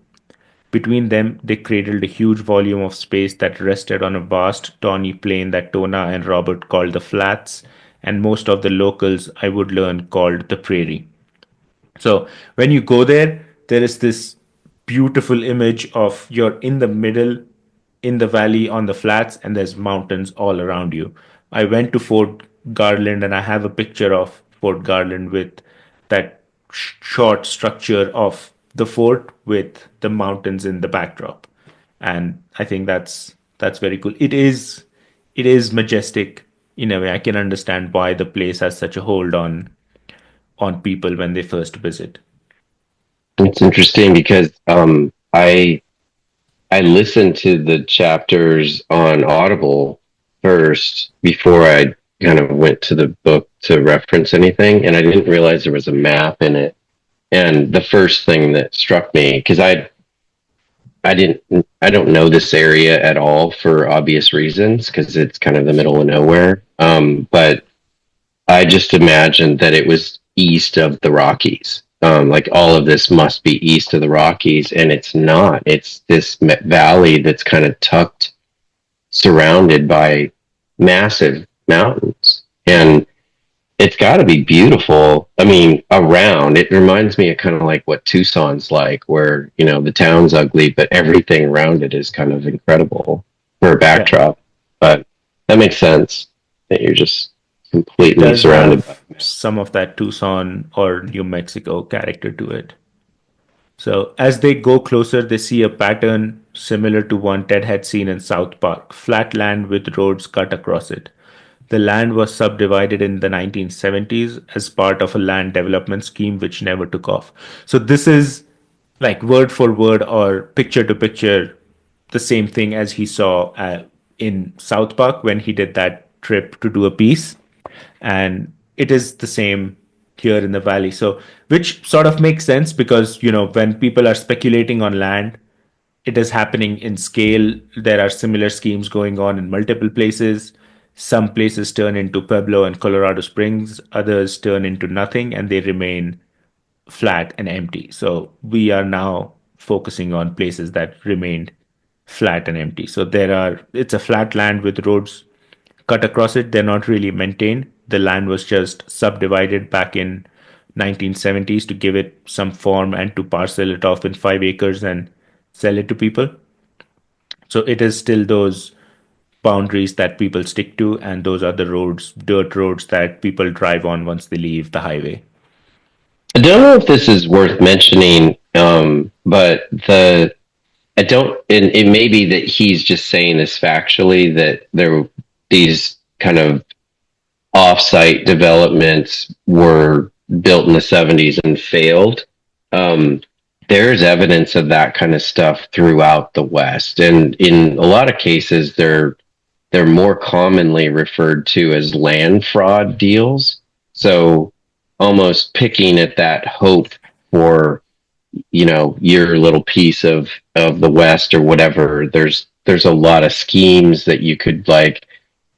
[SPEAKER 1] Between them, they cradled a huge volume of space that rested on a vast, tawny plain that Tona and Robert called the Flats, and most of the locals, I would learn, called the Prairie. So when you go there, there is this beautiful image of you're in the middle, in the valley on the flats, and there's mountains all around you. I went to Fort Garland, and I have a picture of Fort Garland with that short structure of the fort with the mountains in the backdrop. And I think that's very cool. It is majestic in a way. I can understand why the place has such a hold on people when they first visit.
[SPEAKER 2] It's interesting because I listened to the chapters on Audible first before I kind of went to the book to reference anything, and I didn't realize there was a map in it. And the first thing that struck me, because I don't know this area at all for obvious reasons, because it's kind of the middle of nowhere. But I just imagined that it was east of the Rockies. Like all of this must be east of the Rockies, and it's not. It's this valley that's kind of tucked, surrounded by massive mountains, and it's got to be beautiful. I mean, around it reminds me of kind of like what Tucson's like, where the town's ugly, but everything around it is kind of incredible for a
[SPEAKER 1] Yeah.
[SPEAKER 2] backdrop. But that makes sense. that you're just
[SPEAKER 1] It
[SPEAKER 2] completely
[SPEAKER 1] does
[SPEAKER 2] surrounded by.
[SPEAKER 1] have some of that Tucson or New Mexico character to it. So as they go closer, they see a pattern similar to one Ted had seen in South Park, flat land with roads cut across it. The land was subdivided in the 1970s as part of a land development scheme which never took off. So this is like word for word or picture to picture the same thing as he saw in South Park when he did that trip to do a piece. And it is the same here in the valley. So, which sort of makes sense because, when people are speculating on land, it is happening in scale. There are similar schemes going on in multiple places. Some places turn into Pueblo and Colorado Springs, others turn into nothing, and they remain flat and empty. So we are now focusing on places that remained flat and empty. So it's a flat land with roads cut across it. They're not really maintained. The land was just subdivided back in 1970s to give it some form and to parcel it off in 5 acres and sell it to people. So it is still those boundaries that people stick to, and those are the roads, dirt roads that people drive on once they leave the highway.
[SPEAKER 2] I don't know if this is worth mentioning, but the I don't. And it may be that he's just saying this factually that there these kind of offsite developments were built in the 70s and failed. Um, there's evidence of that kind of stuff throughout the West, and in a lot of cases, they're more commonly referred to as land fraud deals. So almost picking at that hope for your little piece of the West or whatever. There's a lot of schemes that you could like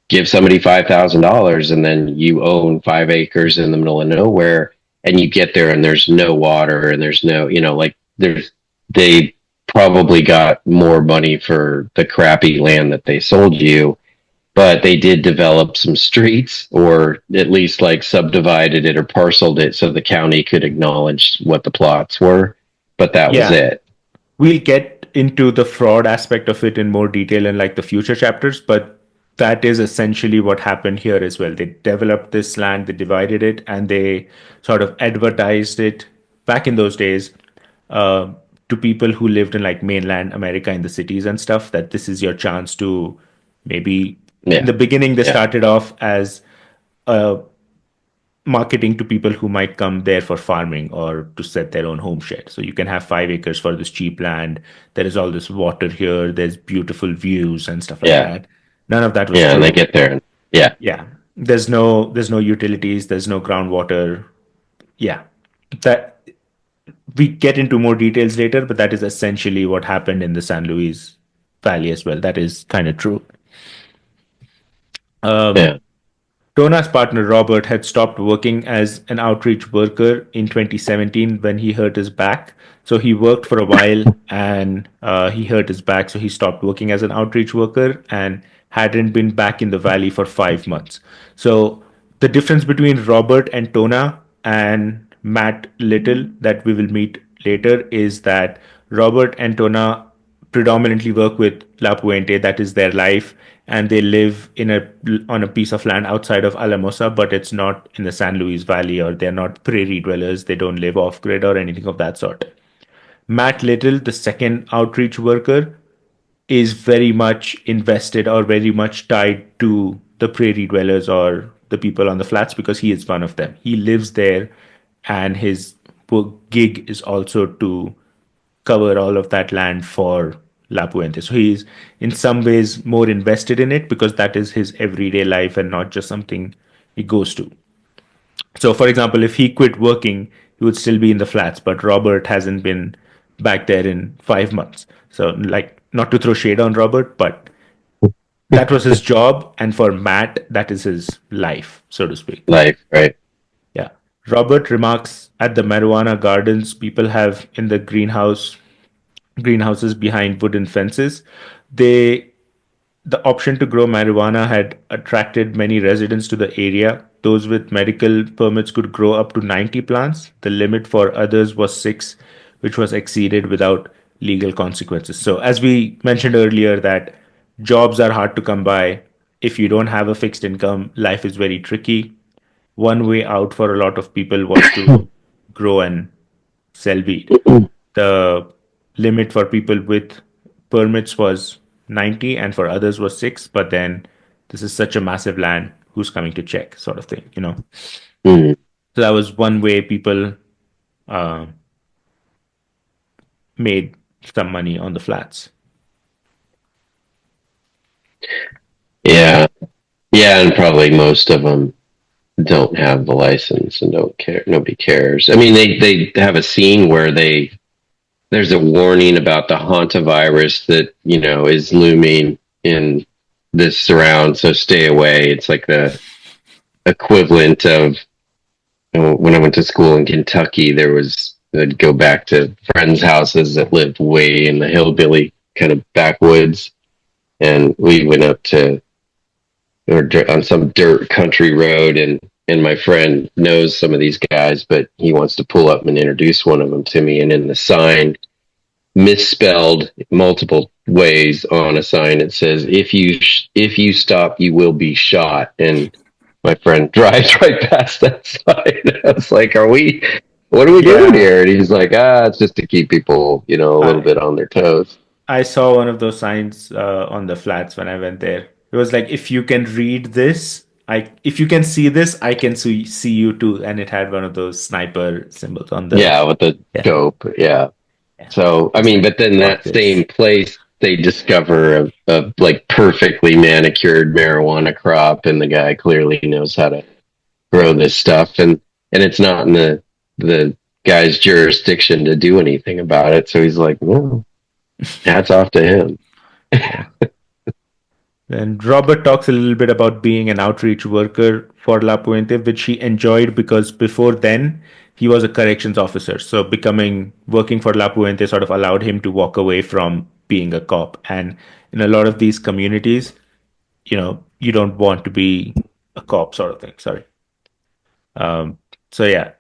[SPEAKER 2] give somebody $5,000 and then you own 5 acres in the middle of nowhere, and you get there and there's no water and there's no, like they probably got more money for the crappy land that they sold you, but they did develop some streets or at least like subdivided it or parceled it so the county could acknowledge what the plots were, but that was
[SPEAKER 1] Yeah,
[SPEAKER 2] it.
[SPEAKER 1] we'll get into the fraud aspect of it in more detail in like the future chapters, but that is essentially what happened here as well. They developed this land, they divided it, and they sort of advertised it back in those days uh, to people who lived in like mainland America in the cities and stuff that this is your chance to maybe. In
[SPEAKER 2] Yeah,
[SPEAKER 1] the beginning, they
[SPEAKER 2] yeah,
[SPEAKER 1] started off as a marketing to people who might come there for farming or to set their own homestead. So you can have 5 acres for this cheap land. There is all this water here. There's beautiful views and stuff like
[SPEAKER 2] yeah,
[SPEAKER 1] that. None of that was
[SPEAKER 2] yeah, and they
[SPEAKER 1] true.
[SPEAKER 2] get there and yeah,
[SPEAKER 1] Yeah. There's no utilities. There's no groundwater. Yeah. That we get into more details later, but that is essentially what happened in the San Luis Valley as well. That is kind of true.
[SPEAKER 2] yeah.
[SPEAKER 1] Tona's partner Robert had stopped working as an outreach worker in 2017 when he hurt his back. So he worked for a while and he hurt his back. So he stopped working as an outreach worker and hadn't been back in the valley for 5 months. So the difference between Robert and Tona and Matt Little that we will meet later is that Robert and Tona predominantly work with La Puente, that is their life, and they live in a on a piece of land outside of Alamosa, but it's not in the San Luis Valley, or they're not prairie dwellers. They don't live off grid or anything of that sort. Matt Little, the second outreach worker, is very much invested or very much tied to the prairie dwellers or the people on the flats because he is one of them. He lives there, and his gig is also to cover all of that land for La Puente. So he's in some ways more invested in it because that is his everyday life and not just something he goes to. So, for example, if he quit working, he would still be in the flats, but Robert hasn't been back there in 5 months. So, like, not to throw shade on Robert, but that was his job. And for Matt, that is his life, so to speak.
[SPEAKER 2] Life, right?
[SPEAKER 1] Yeah. Robert remarks at the marijuana gardens people have in the greenhouses behind wooden fences. They The option to grow marijuana had attracted many residents to the area. Those with medical permits could grow up to 90 plants. The limit for others was 6, which was exceeded without legal consequences. So, as we mentioned earlier, that jobs are hard to come by if you don't have a fixed income, life is very tricky. One way out for a lot of people was to grow and sell weed. The limit for people with permits was 90 and for others was 6, but then this is such a massive land, who's coming to check, sort of thing.
[SPEAKER 2] Mm.
[SPEAKER 1] So that was one way people uh, made some money on the flats.
[SPEAKER 2] Yeah, yeah, and probably most of them don't have the license and don't care. Nobody cares. I mean, they have a scene where there's a warning about the hantavirus that is looming in this surround, so stay away. It's like the equivalent of when I went to school in Kentucky. I'd go back to friends' houses that lived way in the hillbilly kind of backwoods, and we went up to or on some dirt country road, and my friend knows some of these guys, but he wants to pull up and introduce one of them to me. And in the sign, misspelled multiple ways on a sign, it says, if you stop, you will be shot. And my friend drives right past that sign. I was like, what are we doing
[SPEAKER 1] Yeah,
[SPEAKER 2] here? And he's like, it's just to keep people a little
[SPEAKER 1] I
[SPEAKER 2] bit on their toes.
[SPEAKER 1] I saw one of those signs on the flats when I went there. It was like, if you can read this, if you can see this, I can see you too. And it had one of those sniper symbols on the,
[SPEAKER 2] Yeah, with the
[SPEAKER 1] yeah,
[SPEAKER 2] scope. Yeah.
[SPEAKER 1] yeah.
[SPEAKER 2] So, I
[SPEAKER 1] It's
[SPEAKER 2] mean,
[SPEAKER 1] like,
[SPEAKER 2] but then
[SPEAKER 1] fuck
[SPEAKER 2] that
[SPEAKER 1] this.
[SPEAKER 2] same place, they discover a like perfectly manicured marijuana crop, and the guy clearly knows how to grow this stuff, and it's not in the guy's jurisdiction to do anything about it. So he's like, well, hats off to him.
[SPEAKER 1] Yeah. And Robert talks a little bit about being an outreach worker for La Puente, which he enjoyed because before then he was a corrections officer. So working for La Puente sort of allowed him to walk away from being a cop. And in a lot of these communities, you don't want to be a cop, sort of thing. Sorry. Um, so yeah,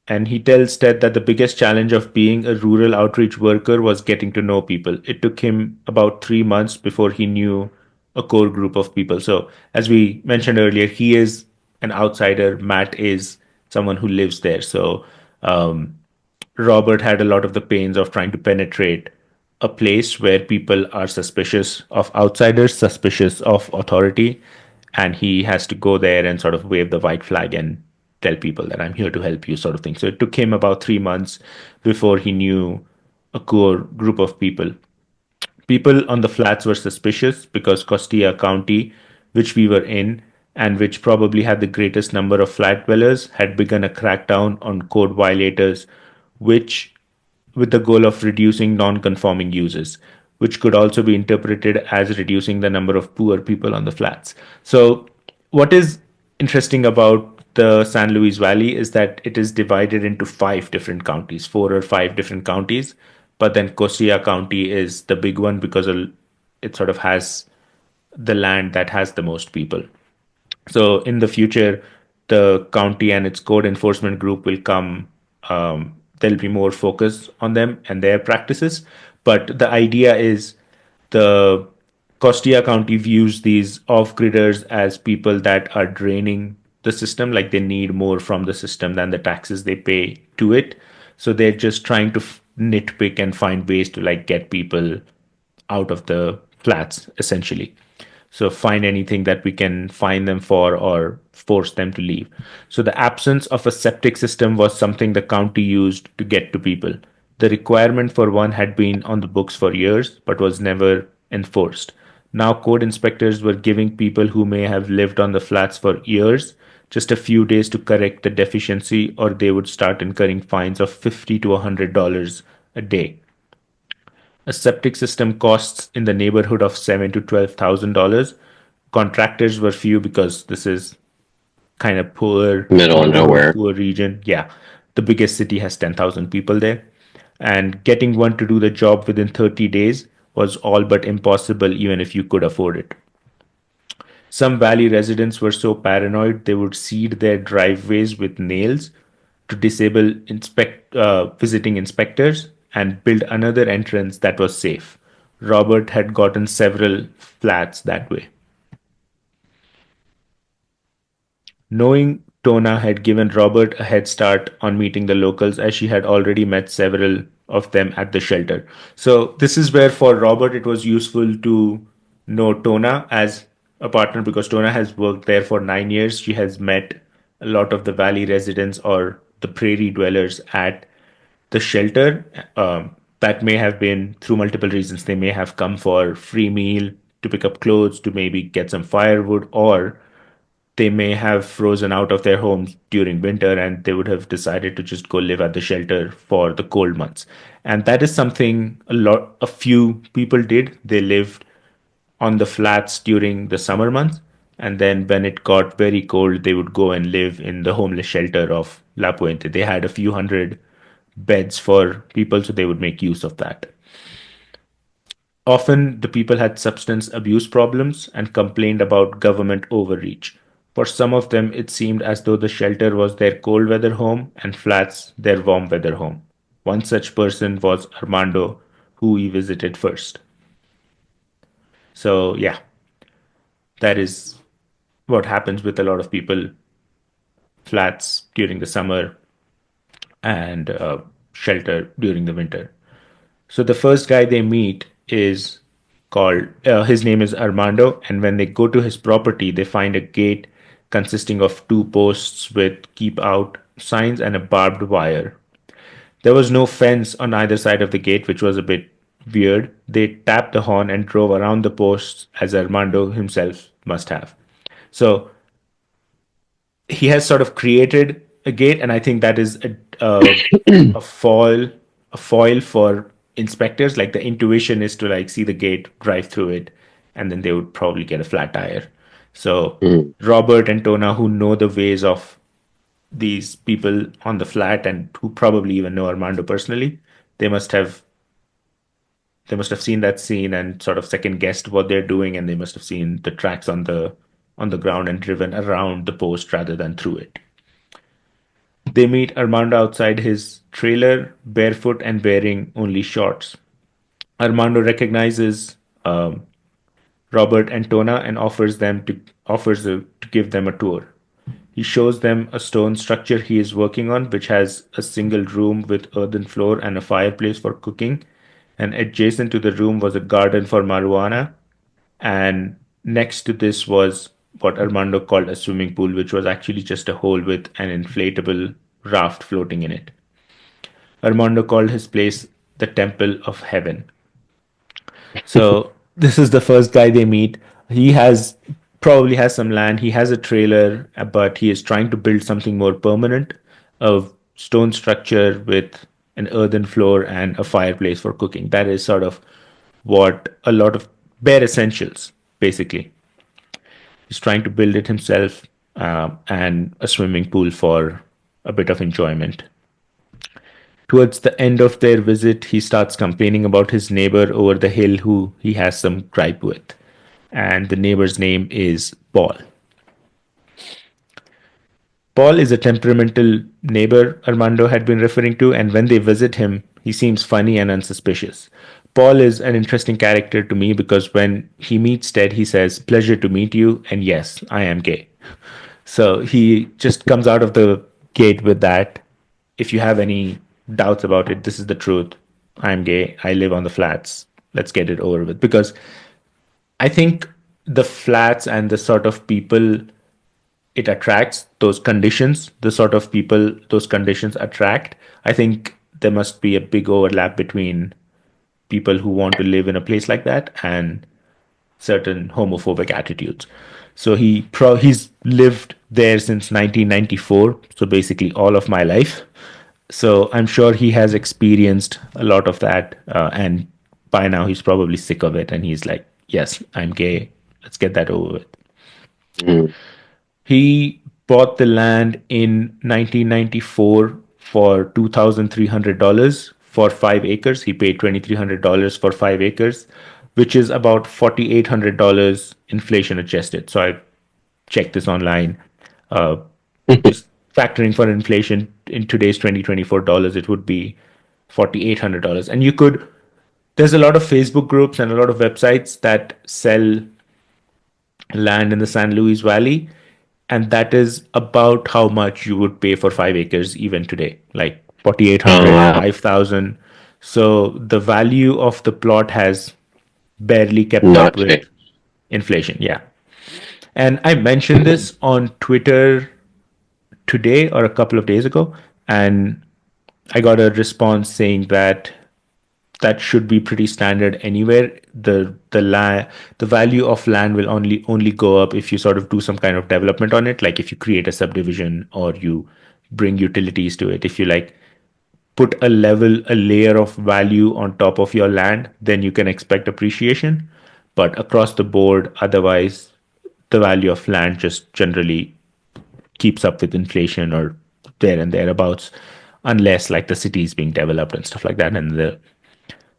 [SPEAKER 1] and he tells Ted that the biggest challenge of being a rural outreach worker was getting to know people. It took him about 3 months before he knew a core group of people. So as we mentioned earlier, he is an outsider. Matt is someone who lives there. So um, Robert had a lot of the pains of trying to penetrate a place where people are suspicious of outsiders, suspicious of authority, and he has to go there and sort of wave the white flag and tell people that I'm here to help you, sort of thing. So it took him about 3 months before he knew a core group of people. People on the flats were suspicious because Costilla County, which we were in, and which probably had the greatest number of flat dwellers, had begun a crackdown on code violators, which with the goal of reducing non-conforming uses, which could also be interpreted as reducing the number of poor people on the flats. So, what is interesting about the San Luis Valley is that it is divided into 5 different counties, 4 or 5 different counties, but then Costilla County is the big one because it sort of has the land that has the most people. So in the future, the county and its code enforcement group will come. There'll be more focus on them and their practices. But the idea is the Costilla County views these off-gridders as people that are draining the system, like they need more from the system than the taxes they pay to it. So they're just trying to nitpick and find ways to like get people out of the flats, essentially. So find anything that we can fine them for or force them to leave. So the absence of a septic system was something the county used to get to people. The requirement for one had been on the books for years, but was never enforced. Now code inspectors were giving people who may have lived on the flats for years just a few days to correct the deficiency, or they would start incurring fines of $50 to $100 a day. A septic system costs in the neighborhood of seven to $12,000. Contractors were few because this is kind of poor,
[SPEAKER 2] Middle of
[SPEAKER 1] rural,
[SPEAKER 2] nowhere.
[SPEAKER 1] poor region. Yeah, the biggest city has 10,000 people there, and getting one to do the job within 30 days was all but impossible, even if you could afford it. Some valley residents were so paranoid they would seed their driveways with nails to disable visiting inspectors and build another entrance that was safe. Robert had gotten several flats that way. Knowing Tona had given Robert a head start on meeting the locals as she had already met several of them at the shelter. So, this is where for Robert it was useful to know Tona as a partner because Tona has worked there for 9 years. She has met a lot of the valley residents or the prairie dwellers at the shelter. That may have been through multiple reasons. They may have come for free meal, to pick up clothes, to maybe get some firewood, or they may have frozen out of their homes during winter and they would have decided to just go live at the shelter for the cold months. And that is something a few people did. They lived on the flats during the summer months, and then when it got very cold they would go and live in the homeless shelter of La Puente. They had a few hundred beds for people, so they would make use of that. Often, the people had substance abuse problems and complained about government overreach. For some of them, it seemed as though the shelter was their cold weather home and flats their warm weather home. One such person was Armando, who we visited first. So, yeah, that is what happens with a lot of people, flats during the summer and shelter during the winter. So the first guy they meet is his name is Armando, and when they go to his property, they find a gate consisting of two posts with keep out signs and a barbed wire. There was no fence on either side of the gate, which was a bit weird. They tapped the horn and drove around the posts as Armando himself must have. So he has sort of created a gate, and I think that is a foil a foil for inspectors. Like the intuition is to like see the gate, drive through it, and then they would probably get a flat tire. So
[SPEAKER 2] Mm.
[SPEAKER 1] Robert and Tona, who know the ways of these people on the flat and who probably even know Armando personally, they must have they must have seen that scene and sort of second guessed what they're doing, and they must have seen the tracks on the ground and driven around the post rather than through it. They meet Armando outside his trailer, barefoot and wearing only shorts. Armando recognizes Robert and Tona and offers to give them a tour. He shows them a stone structure he is working on, which has a single room with earthen floor and a fireplace for cooking. And adjacent to the room was a garden for marijuana. And next to this was what Armando called a swimming pool, which was actually just a hole with an inflatable raft floating in it. Armando called his place the Temple of Heaven. So this is the first guy they meet. He has probably has some land. He has a trailer, but he is trying to build something more permanent, a stone structure with an earthen floor and a fireplace for cooking. That is sort of what a lot of bare essentials, basically. He's trying to build it himself, and a swimming pool for a bit of enjoyment. Towards the end of their visit, he starts complaining about his neighbor over the hill who he has some gripe with. And the neighbor's name is Paul. Paul is a temperamental neighbor Armando had been referring to, and when they visit him, he seems funny and unsuspicious. Paul is an interesting character to me because when he meets Ted, he says, "Pleasure to meet you," and yes, I am gay. So he just comes out of the gate with that. If you have any doubts about it, this is the truth. I'm gay. I live on the flats. Let's get it over with. Because I think the flats and the sort of people it attracts, those conditions, the sort of people those conditions attract, I think there must be a big overlap between people who want to live in a place like that and certain homophobic attitudes. So he's lived there since 1994, so basically all of my life. So I'm sure he has experienced a lot of that, and by now he's probably sick of it, and he's like, "Yes, I'm gay. Let's get that over with."
[SPEAKER 2] Mm.
[SPEAKER 1] He bought the land in 1994 for $2,300 for 5 acres. He paid $2,300 for 5 acres, which is about $4,800 inflation adjusted. So I checked this online. Uh, just factoring for inflation in today's 2024 dollars, it would be $4,800. And there's a lot of Facebook groups and a lot of websites that sell land in the San Luis Valley. and that is about how much you would pay for 5 acres even today, like
[SPEAKER 2] Oh
[SPEAKER 1] 4,800,
[SPEAKER 2] wow.
[SPEAKER 1] 5,000. So the value of the plot has barely kept up
[SPEAKER 2] Not
[SPEAKER 1] with
[SPEAKER 2] change.
[SPEAKER 1] inflation. Yeah. And I mentioned this on Twitter today or a couple of days ago, and I got a response saying that that should be pretty standard anywhere. The value of land will only go up if you sort of do some kind of development on it, like if you create a subdivision or you bring utilities to it. If you like put a layer of value on top of your land, then you can expect appreciation. But across the board, otherwise, the value of land just generally keeps up with inflation or there and thereabouts, unless like the city is being developed and stuff like that, and the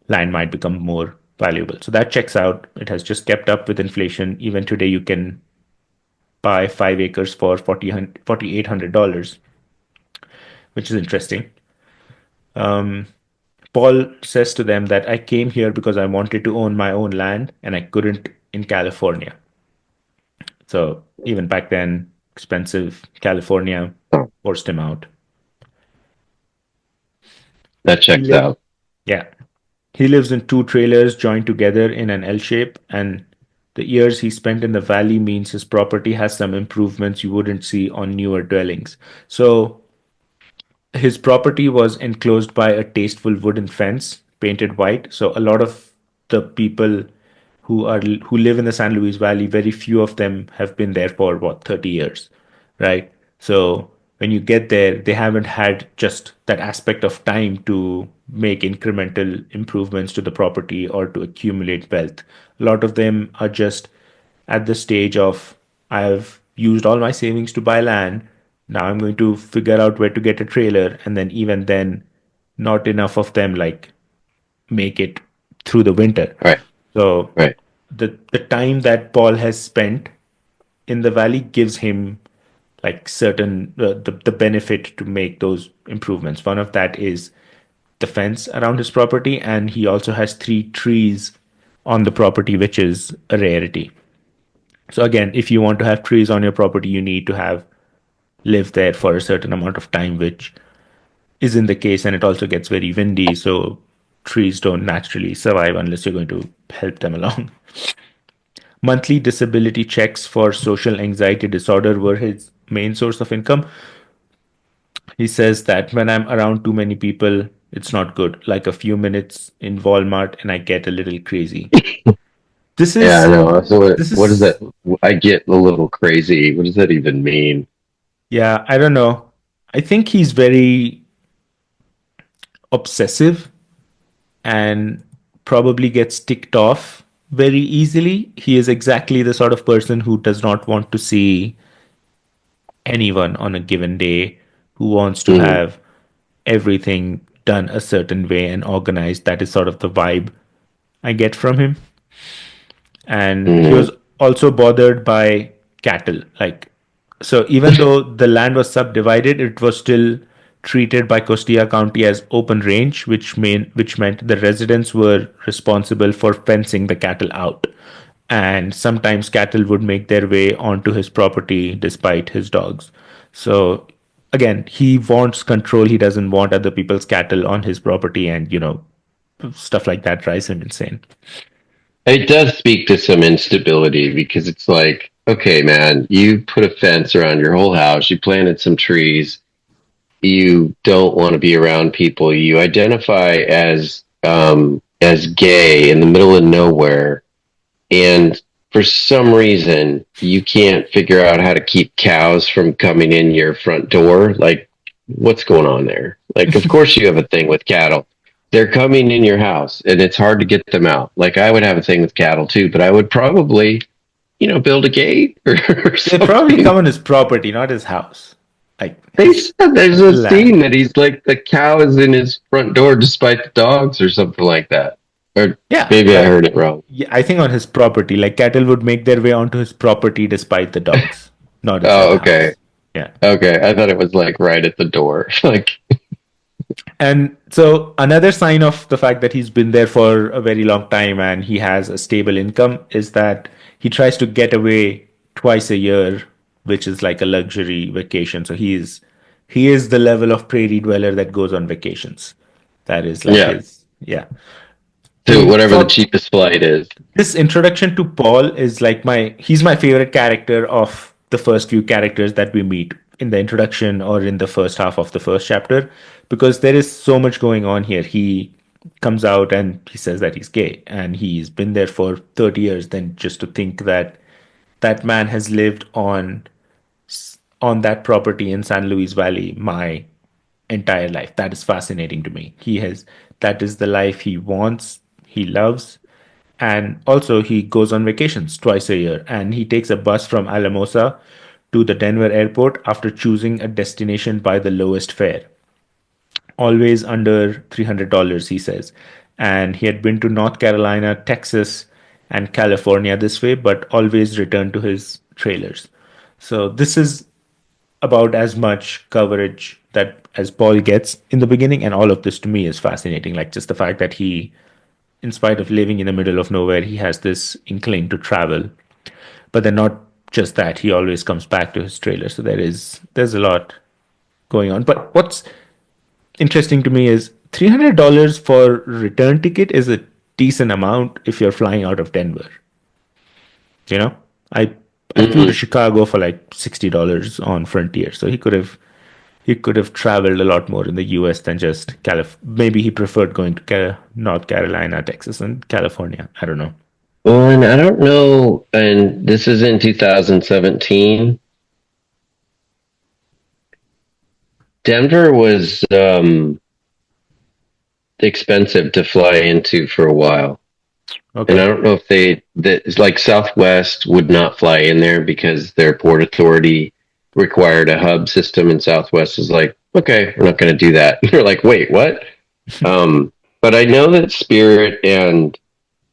[SPEAKER 1] land might become more valuable. So that checks out. It has just kept up with inflation. Even today, you can buy 5 acres for $4,800, which is interesting. Paul says to them that I came here because I wanted to own my own land and I couldn't in California. So even back then, expensive California
[SPEAKER 2] Oh,
[SPEAKER 1] forced him out.
[SPEAKER 2] that
[SPEAKER 1] He
[SPEAKER 2] checks
[SPEAKER 1] lived,
[SPEAKER 2] out.
[SPEAKER 1] yeah, he lives in two trailers joined together in an L shape, and the years he spent in the valley means his property has some improvements you wouldn't see on newer dwellings. So his property was enclosed by a tasteful wooden fence painted white. So a lot of the people who live in the San Luis Valley, very few of them have been there for what 30 years, right? So when you get there, they haven't had just that aspect of time to make incremental improvements to the property or to accumulate wealth. A lot of them are just at the stage of I've used all my savings to buy land. Now I'm going to figure out where to get a trailer. And then, even then, not enough of them like make it through the winter.
[SPEAKER 2] Right.
[SPEAKER 1] So
[SPEAKER 2] Right.
[SPEAKER 1] the time that Paul has spent in the valley gives him like certain the benefit to make those improvements. One of that is the fence around his property, and he also has three trees on the property, which is a rarity. So again, if you want to have trees on your property, you need to have lived there for a certain amount of time, which isn't the case, and it also gets very windy. So trees don't naturally survive unless you're going to help them along. Monthly disability checks for social anxiety disorder were his main source of income. He says that when I'm around too many people, it's not good. Like a few minutes in Walmart and I get a little crazy. This
[SPEAKER 2] Yeah, I
[SPEAKER 1] is
[SPEAKER 2] know. So
[SPEAKER 1] this
[SPEAKER 2] what is that?
[SPEAKER 1] is
[SPEAKER 2] I get a little crazy. What does that even mean?
[SPEAKER 1] yeah, I don't know. I think he's very obsessive and probably gets ticked off very easily. He is exactly the sort of person who does not want to see anyone on a given day, who wants to
[SPEAKER 2] Hmm.
[SPEAKER 1] have everything done a certain way and organized. That is sort of the vibe I get from him. And he
[SPEAKER 2] Hmm.
[SPEAKER 1] was also bothered by cattle. Like, so even though the land was subdivided, it was still treated by Costilla County as open range, which meant the residents were responsible for fencing the cattle out. And sometimes cattle would make their way onto his property despite his dogs. So again, he wants control. He doesn't want other people's cattle on his property, and stuff like that drives him insane.
[SPEAKER 2] It does speak to some instability because it's like, okay, man, you put a fence around your whole house, you planted some trees, you don't want to be around people, you identify as gay in the middle of nowhere, and for some reason you can't figure out how to keep cows from coming in your front door. Like, what's going on there? Like, of course you have a thing with cattle. They're coming in your house and it's hard to get them out. Like, I would have a thing with cattle too, but I would probably, build a gate or
[SPEAKER 1] They probably
[SPEAKER 2] something.
[SPEAKER 1] come on his property, not his house, like
[SPEAKER 2] They
[SPEAKER 1] his
[SPEAKER 2] said there's a
[SPEAKER 1] land.
[SPEAKER 2] scene that he's like the cow is in his front door despite the dogs or something like that. Or
[SPEAKER 1] Yeah,
[SPEAKER 2] maybe I heard it wrong.
[SPEAKER 1] yeah, I think on his property, like cattle would make their way onto his property despite the dogs, not inside
[SPEAKER 2] Oh,
[SPEAKER 1] the
[SPEAKER 2] okay.
[SPEAKER 1] house. Yeah.
[SPEAKER 2] Okay. I thought it was like right at the door. Like,
[SPEAKER 1] And so another sign of the fact that he's been there for a very long time and he has a stable income is that he tries to get away twice a year which is like a luxury vacation. So he is the level of prairie dweller that goes on vacations. That is like
[SPEAKER 2] Yeah.
[SPEAKER 1] his, yeah.
[SPEAKER 2] To
[SPEAKER 1] In
[SPEAKER 2] whatever the
[SPEAKER 1] for
[SPEAKER 2] cheapest flight is.
[SPEAKER 1] this introduction to Paul is like he's my favorite character of the first few characters that we meet in the introduction or in the first half of the first chapter, because there is so much going on here. He comes out and he says that he's gay and he's been there for 30 years. Then just to think that that man has lived on that property in San Luis Valley my entire life. That is fascinating to me. That is the life he wants, he loves. And also, he goes on vacations twice a year and he takes a bus from Alamosa to the Denver airport after choosing a destination by the lowest fare, always under $300, he says. And he had been to North Carolina, Texas, and California this way, but always returned to his trailers. So, this is about as much coverage that as Paul gets in the beginning, and all of this to me is fascinating. Like just the fact that he, in spite of living in the middle of nowhere, he has this inkling to travel. But then not just that, he always comes back to his trailer. So there's a lot going on. But what's interesting to me is $300 for return ticket is a decent amount if you're flying out of Denver. You know, I I flew to
[SPEAKER 2] Mm.
[SPEAKER 1] Chicago for like $60 on Frontier, so he could have traveled a lot more in the U.S. than just Calif. Maybe he preferred going to North Carolina, Texas, and California. I don't know.
[SPEAKER 2] Well, and I don't know, and this is in 2017. Denver was expensive to fly into for a while. And I
[SPEAKER 1] Okay.
[SPEAKER 2] don't know if that it's like Southwest would not fly in there because their port authority required a hub system, and Southwest is like, okay, we're not going to do that. You're like, wait, what? Um, but I know that Spirit and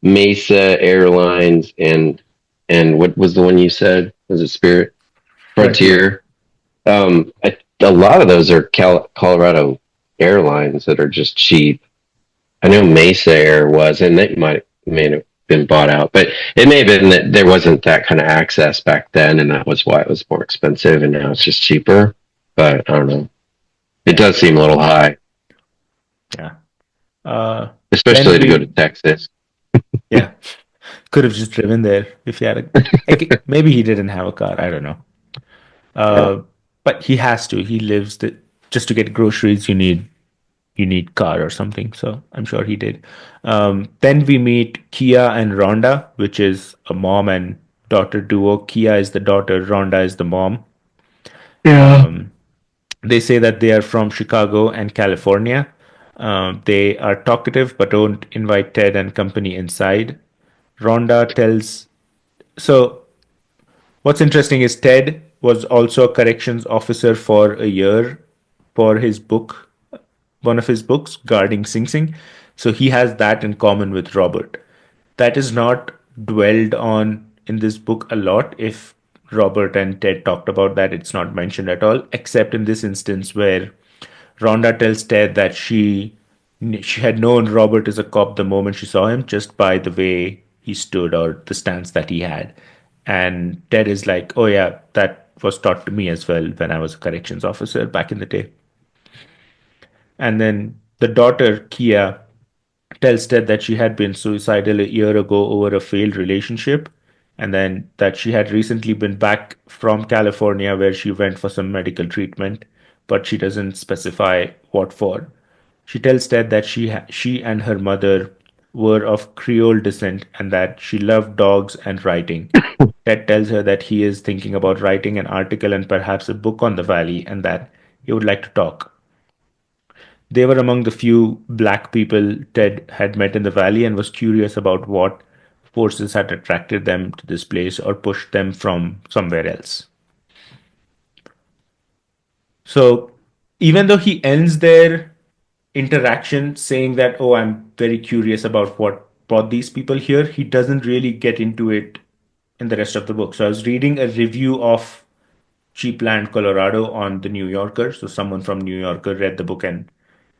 [SPEAKER 2] Mesa Airlines and what was the one you said? Was it Spirit?
[SPEAKER 1] Frontier.
[SPEAKER 2] Frontier. A lot of those are Colorado Airlines that are just cheap. I know Mesa Air was, and they may have been bought out, but it may have been that there wasn't that kind of access back then, and that was why it was more expensive, and now it's just cheaper. But I don't know. It does seem a little high,
[SPEAKER 1] Yeah. Uh, then
[SPEAKER 2] especially to go to
[SPEAKER 1] we,
[SPEAKER 2] Texas.
[SPEAKER 1] yeah, could have just driven there if he had maybe he didn't have a car. I don't know.
[SPEAKER 2] Yeah.
[SPEAKER 1] Uh, but he has to. He lives just to get groceries. You need car or something. So I'm sure he did. Then we meet Kia and Rhonda, which is a mom and daughter duo. Kia is the daughter, Rhonda is the mom.
[SPEAKER 2] Yeah.
[SPEAKER 1] They say that they are from Chicago and California. They are talkative but don't invite Ted and company inside. Rhonda tells. So, what's interesting is Ted was also a corrections officer for a year for his book, one of his books, Guarding Sing Sing. So, he has that in common with Robert. That is not dwelled on in this book a lot. If Robert and Ted talked about that, it's not mentioned at all, except in this instance where Rhonda tells Ted that she had known Robert as a cop the moment she saw him just by the way he stood or the stance that he had. And Ted is like, "Oh yeah, that was taught to me as well when I was a corrections officer back in the day." And then the daughter, Kia, tells Ted that she had been suicidal a year ago over a failed relationship, and then that she had recently been back from California where she went for some medical treatment, but she doesn't specify what for. She tells Ted that she and her mother were of Creole descent and that she loved dogs and writing. Ted tells her that he is thinking about writing an article and perhaps a book on the valley and that he would like to talk. They were among the few black people Ted had met in the valley and was curious about what forces had attracted them to this place or pushed them from somewhere else. So even though he ends their interaction saying that, oh, I'm very curious about what brought these people here, he doesn't really get into it in the rest of the book. So I was reading a review of Cheap Land, Colorado on the New Yorker. So someone from New Yorker read the book and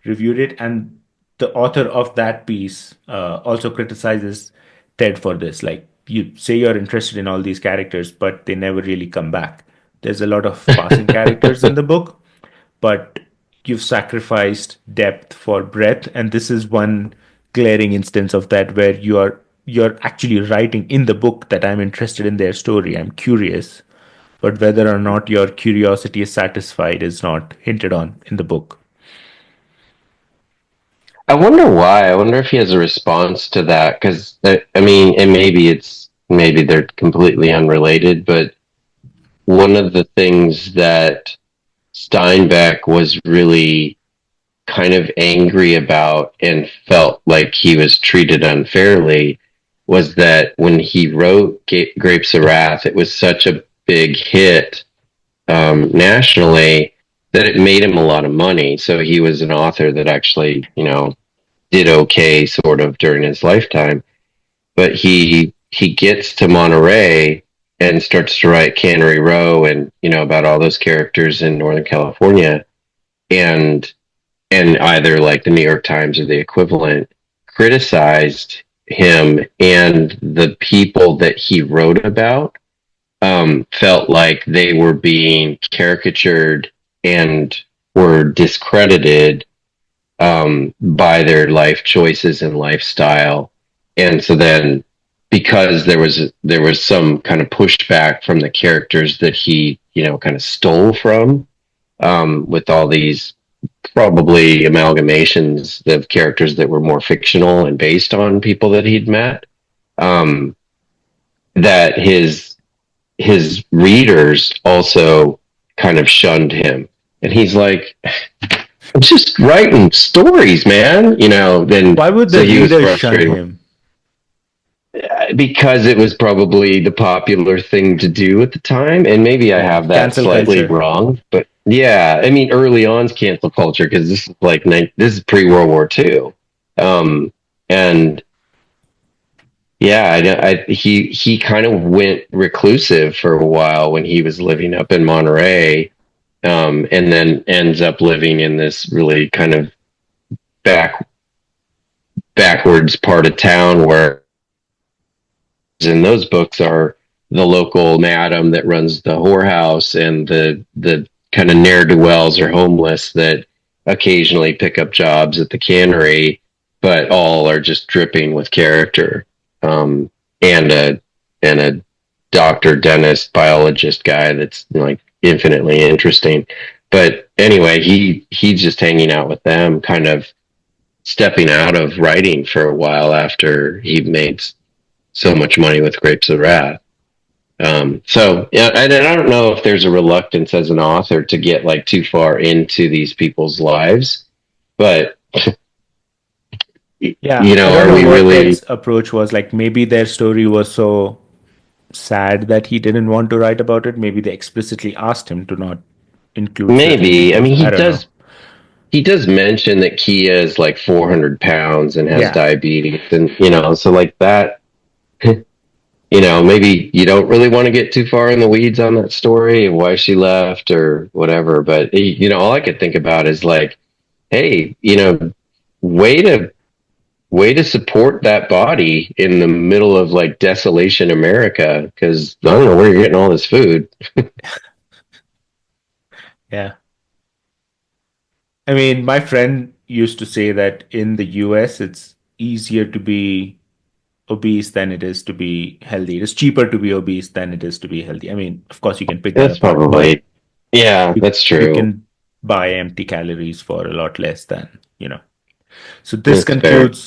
[SPEAKER 1] reviewed it. And the author of that piece also criticizes Ted for this. Like, you say you're interested in all these characters, but they never really come back. There's a lot of passing characters in the book, but you've sacrificed depth for breadth, and this is one glaring instance of that where you're actually writing in the book that I'm interested in their story. I'm curious, but whether or not your curiosity is satisfied is not hinted on in the book.
[SPEAKER 2] I wonder why. I wonder if he has a response to that because I mean, and maybe they're completely unrelated, but one of the things that Steinbeck was really kind of angry about and felt like he was treated unfairly was that when he wrote Grapes of Wrath, it was such a big hit nationally that it made him a lot of money. So he was an author that actually, did okay sort of during his lifetime. But he gets to Monterey and starts to write Cannery Row and about all those characters in Northern California and either like the New York Times or the equivalent criticized him and the people that he wrote about felt like they were being caricatured and were discredited by their life choices and lifestyle. And so then because there was some kind of pushback from the characters that he kind of stole from with all these probably amalgamations of characters that were more fictional and based on people that he'd met um, that his readers also kind of shunned him and he's like I'm just writing stories, man. Then
[SPEAKER 1] Why would
[SPEAKER 2] so
[SPEAKER 1] the
[SPEAKER 2] he was
[SPEAKER 1] readers shun
[SPEAKER 2] frustrated
[SPEAKER 1] him?
[SPEAKER 2] because it was probably the popular thing to do at the time, and maybe I
[SPEAKER 1] Yeah,
[SPEAKER 2] have that
[SPEAKER 1] cancel
[SPEAKER 2] slightly
[SPEAKER 1] culture.
[SPEAKER 2] wrong. But yeah, I mean, early on's cancel culture because this is like this is pre World War II, and yeah, he kind of went reclusive for a while when he was living up in Monterey, and then ends up living in this really kind of back backwards part of town where in those books are the local madam that runs the whorehouse and the kind of ne'er do wells or homeless that occasionally pick up jobs at the cannery, but all are just dripping with character. And a doctor, dentist, biologist guy that's like infinitely interesting. But anyway, he's just hanging out with them, kind of stepping out of writing for a while after he made so much money with Grapes of Wrath. So yeah, I don't know if there's a reluctance as an author to get like too far into these people's lives, but
[SPEAKER 1] Yeah, I don't
[SPEAKER 2] are
[SPEAKER 1] know
[SPEAKER 2] we
[SPEAKER 1] what
[SPEAKER 2] really?
[SPEAKER 1] Ted's approach was. Like maybe their story was so sad that he didn't want to write about it. Maybe they explicitly asked him to not include certain
[SPEAKER 2] Maybe. I
[SPEAKER 1] details.
[SPEAKER 2] mean,
[SPEAKER 1] I don't know.
[SPEAKER 2] he does mention that Kia is like 400 pounds and has
[SPEAKER 1] Yeah.
[SPEAKER 2] diabetes, and so like that. Maybe you don't really want to get too far in the weeds on that story and why she left or whatever. But all I could think about is like, hey, way to way to support that body in the middle of like desolation America because I don't know where you're getting all this food.
[SPEAKER 1] Yeah. I mean, my friend used to say that in the US, it's easier to be obese than it is to be healthy. It is cheaper to be obese than it is to be healthy. I mean, of course, you can pick that
[SPEAKER 2] That's
[SPEAKER 1] apart, but
[SPEAKER 2] probably yeah,
[SPEAKER 1] you,
[SPEAKER 2] that's
[SPEAKER 1] you
[SPEAKER 2] true.
[SPEAKER 1] can buy empty calories for a lot less than. So
[SPEAKER 2] That's fair.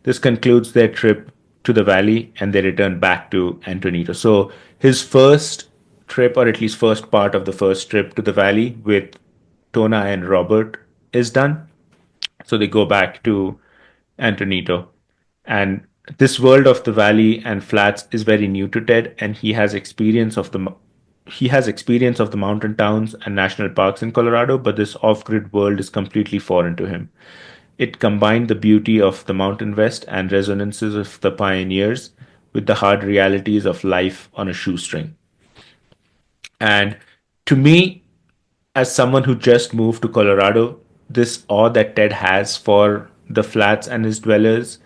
[SPEAKER 1] this concludes their trip to the valley and they return back to Antonito. So his first trip, or at least first part of the first trip to the valley with Tona and Robert is done. So they go back to Antonito. And this world of the valley and flats is very new to Ted, and he has experience of the mountain towns and national parks in Colorado, but this off-grid world is completely foreign to him. It combined the beauty of the Mountain West and resonances of the pioneers with the hard realities of life on a shoestring. And to me, as someone who just moved to Colorado, this awe that Ted has for the flats and his dwellers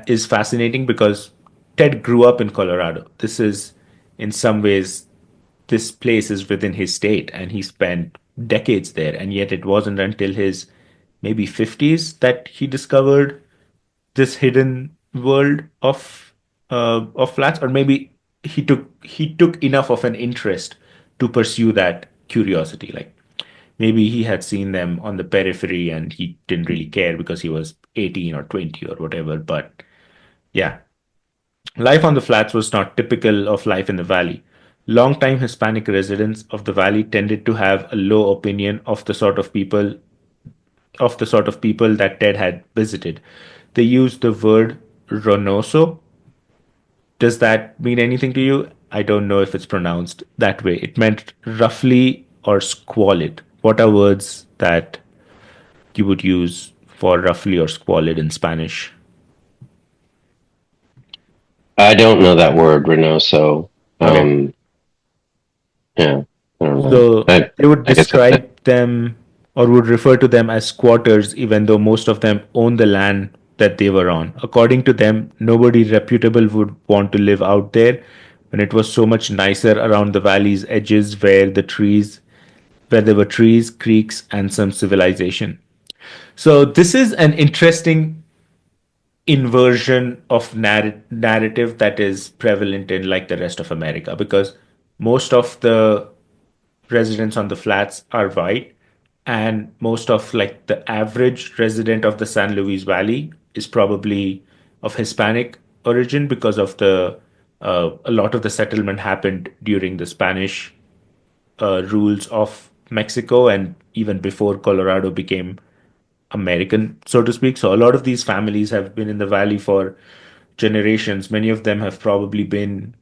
[SPEAKER 1] is fascinating because Ted grew up in Colorado. This is, in some ways, this place is within his state and he spent decades there. And yet it wasn't until his maybe 50s that he discovered this hidden world of flats, or maybe he took enough of an interest to pursue that curiosity. Like maybe he had seen them on the periphery and he didn't really care because he was 18 or 20 or whatever. But yeah, life on the flats was not typical of life in the valley. Longtime Hispanic residents of the valley tended to have a low opinion of the sort of people that Ted had visited. They used the word ronoso. Does that mean anything to you? I don't know if it's pronounced that way. It meant roughly or squalid. What are words that you would use for roughly or squalid in Spanish?
[SPEAKER 2] I don't know that word, Renoso.
[SPEAKER 1] Okay.
[SPEAKER 2] Yeah, I don't know.
[SPEAKER 1] So they would
[SPEAKER 2] I guess that's it.
[SPEAKER 1] describe them or would refer to them as squatters, even though most of them own the land that they were on. According to them, nobody reputable would want to live out there when it was so much nicer around the valley's edges where there were trees, creeks, and some civilization. So this is an interesting inversion of narrative that is prevalent in like the rest of America, because most of the residents on the flats are white, and most of like the average resident of the San Luis Valley is probably of Hispanic origin because of the a lot of the settlement happened during the Spanish rules of Mexico and even before Colorado became American, so to speak. So a lot of these families have been in the valley for generations. Many of them have probably been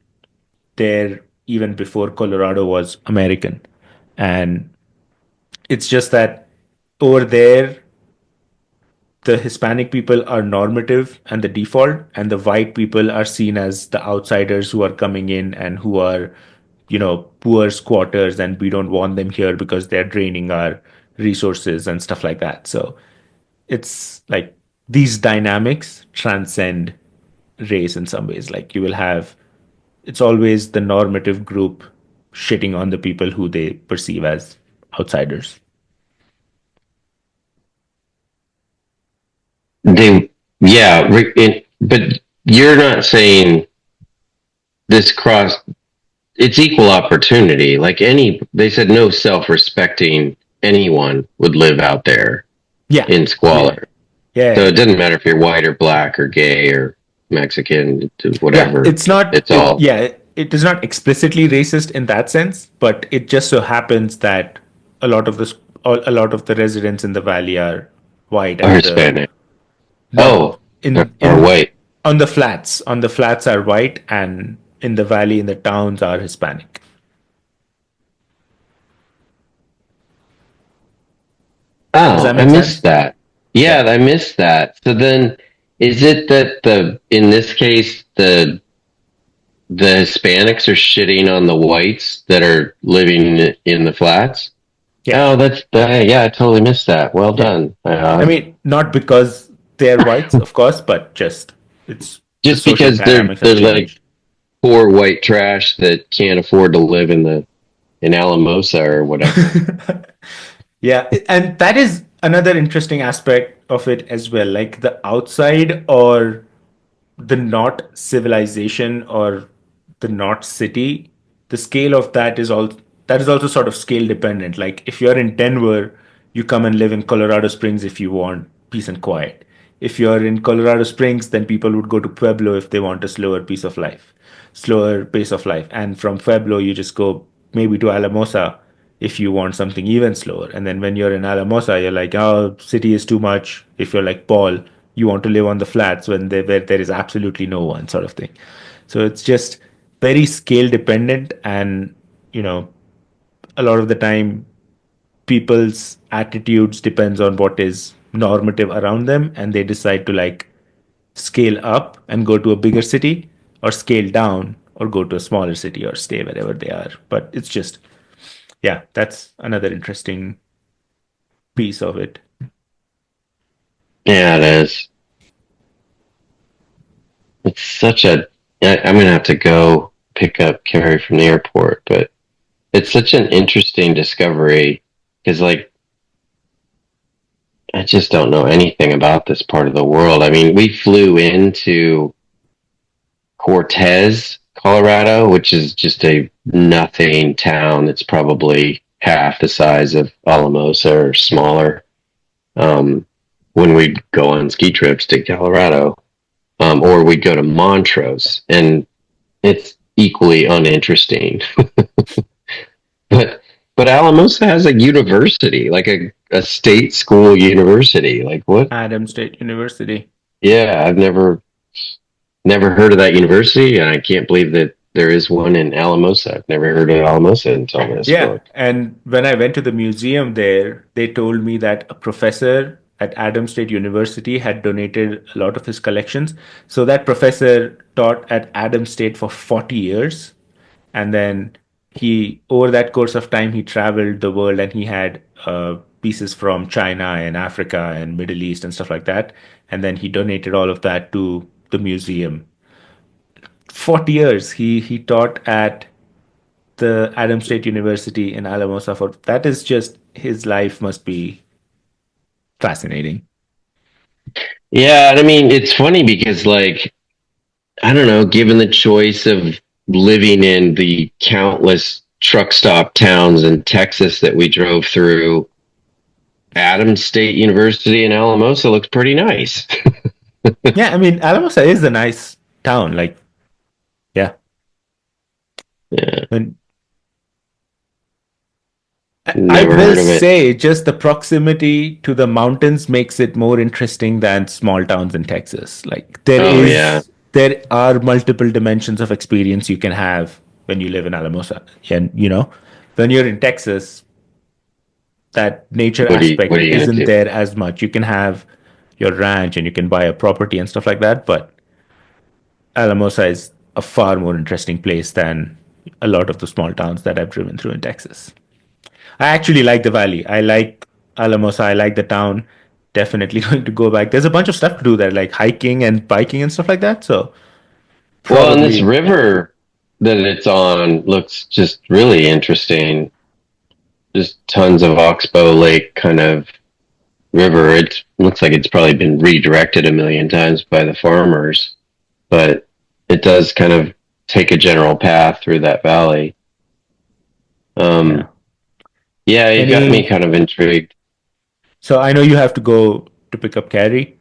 [SPEAKER 1] there even before Colorado was American. And it's just that over there, the Hispanic people are normative and the default, and the white people are seen as the outsiders who are coming in and who are, poor squatters, and we don't want them here because they're draining our resources and stuff like that. So it's like these dynamics transcend race in some ways. Like you will have, it's always the normative group shitting on the people who they perceive as outsiders.
[SPEAKER 2] They, yeah, but you're not saying this cross. It's equal opportunity. Like they said, no self-respecting anyone would live out there
[SPEAKER 1] Yeah.
[SPEAKER 2] in
[SPEAKER 1] Yeah.
[SPEAKER 2] squalor. So
[SPEAKER 1] Yeah.
[SPEAKER 2] it doesn't matter if you're white or black or gay or Mexican,
[SPEAKER 1] Yeah.
[SPEAKER 2] whatever.
[SPEAKER 1] It's not,
[SPEAKER 2] It's all
[SPEAKER 1] it is not explicitly racist in that sense, but it just so happens that a lot of the a lot of the residents in the valley are white,
[SPEAKER 2] or
[SPEAKER 1] and the
[SPEAKER 2] Hispanic.
[SPEAKER 1] no
[SPEAKER 2] Oh,
[SPEAKER 1] in
[SPEAKER 2] or
[SPEAKER 1] in
[SPEAKER 2] white.
[SPEAKER 1] on the flats are white, and in the valley in the towns are Hispanic. Does
[SPEAKER 2] Oh,
[SPEAKER 1] that
[SPEAKER 2] I
[SPEAKER 1] make
[SPEAKER 2] missed
[SPEAKER 1] sense?
[SPEAKER 2] that. Yeah,
[SPEAKER 1] Yeah.
[SPEAKER 2] I missed that. So then, is it that in this case the Hispanics are shitting on the whites that are living in the flats?
[SPEAKER 1] Yeah.
[SPEAKER 2] Oh, yeah, I totally missed that. Well
[SPEAKER 1] Yeah.
[SPEAKER 2] done.
[SPEAKER 1] I mean, not because they're whites, of course, but just it's the
[SPEAKER 2] Just
[SPEAKER 1] social
[SPEAKER 2] because
[SPEAKER 1] dynamics have
[SPEAKER 2] they're like
[SPEAKER 1] changed.
[SPEAKER 2] poor white trash that can't afford to live in Alamosa or whatever.
[SPEAKER 1] Yeah, and that is another interesting aspect of it as well. Like the outside or the not civilization or the not city, the scale of that is also sort of scale dependent. Like if you're in Denver, you come and live in Colorado Springs if you want peace and quiet. If you're in Colorado Springs, then people would go to Pueblo if they want a slower pace of life. And from Pueblo, you just go maybe to Alamosa if you want something even slower. And then when you're in Alamosa, you're like, oh, city is too much. If you're like Paul, you want to live on the flats where there is absolutely no one, sort of thing. So it's just very scale dependent, and you know, a lot of the time people's attitudes depends on what is normative around them, and they decide to like scale up and go to a bigger city, or scale down or go to a smaller city or stay wherever they are. But it's just, yeah, that's another interesting piece of it.
[SPEAKER 2] Yeah, it is. It's such a. I'm gonna have to go pick up Carrie from the airport, but it's such an interesting discovery because, like, I just don't know anything about this part of the world. I mean, we flew into Cortez, Colorado, which is just a nothing town that's probably half the size of Alamosa or smaller. Um, when we go on ski trips to Colorado, or we go to Montrose, and it's equally uninteresting. but but Alamosa has a university, like a state school university. Like what?
[SPEAKER 1] Adam State University.
[SPEAKER 2] Yeah, I've never heard of that university, and I can't believe that there is one in Alamosa. I've never heard of Alamosa until this
[SPEAKER 1] Yeah,
[SPEAKER 2] book.
[SPEAKER 1] and when I went to the museum there, they told me that a professor at Adam State University had donated a lot of his collections. So that professor taught at Adam State for 40 years. And then over that course of time, he traveled the world and he had pieces from China and Africa and Middle East and stuff like that. And then he donated all of that to the museum. 40 years he taught at the Adam State University in Alamosa. For that is just his life must be fascinating.
[SPEAKER 2] Yeah, and I mean it's funny because like I don't know, given the choice of living in the countless truck stop towns in Texas that we drove through, Adams State University in Alamosa looks pretty nice.
[SPEAKER 1] Yeah, I mean Alamosa is a nice town. Like, yeah,
[SPEAKER 2] Yeah,
[SPEAKER 1] and I
[SPEAKER 2] never
[SPEAKER 1] will
[SPEAKER 2] heard of it.
[SPEAKER 1] say just the proximity to the mountains makes it more interesting than small towns in Texas. Like
[SPEAKER 2] Oh yeah.
[SPEAKER 1] there are multiple dimensions of experience you can have when you live in Alamosa. And when you're in Texas, that nature
[SPEAKER 2] What
[SPEAKER 1] aspect
[SPEAKER 2] are you gonna
[SPEAKER 1] isn't
[SPEAKER 2] do?
[SPEAKER 1] there as much. You can have your ranch and you can buy a property and stuff like that, but Alamosa is a far more interesting place than a lot of the small towns that I've driven through in Texas. I actually like the valley. I like Alamosa. I like the town. Definitely going to go back. There's a bunch of stuff to do there, like hiking and biking and stuff like that. So
[SPEAKER 2] Well, and this
[SPEAKER 1] probably,
[SPEAKER 2] river that it's on looks just really interesting. Just tons of Oxbow Lake kind of river. It looks like it's probably been redirected a million times by the farmers, but it does kind of take a general path through that valley.
[SPEAKER 1] yeah.
[SPEAKER 2] Um, yeah, you got me
[SPEAKER 1] Any
[SPEAKER 2] kind of intrigued.
[SPEAKER 1] So I know you have to go to pick up Carrie.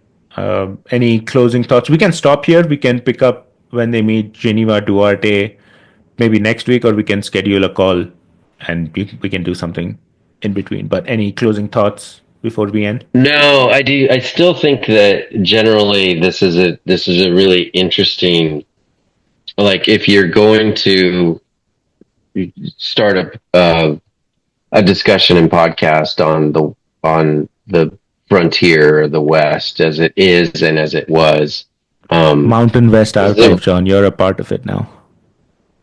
[SPEAKER 1] Any closing thoughts? We can stop here. We can pick up when they meet Geneva Duarte, maybe next week, or we can schedule a call and we can do something in between. But any closing thoughts before we end?
[SPEAKER 2] No, I do. I still think that generally this is a really interesting. Like, if you're going to start a discussion and podcast on the frontier, the West, as it is and as it was.
[SPEAKER 1] Mountain West
[SPEAKER 2] This is
[SPEAKER 1] Archive, John. You're a part of it now.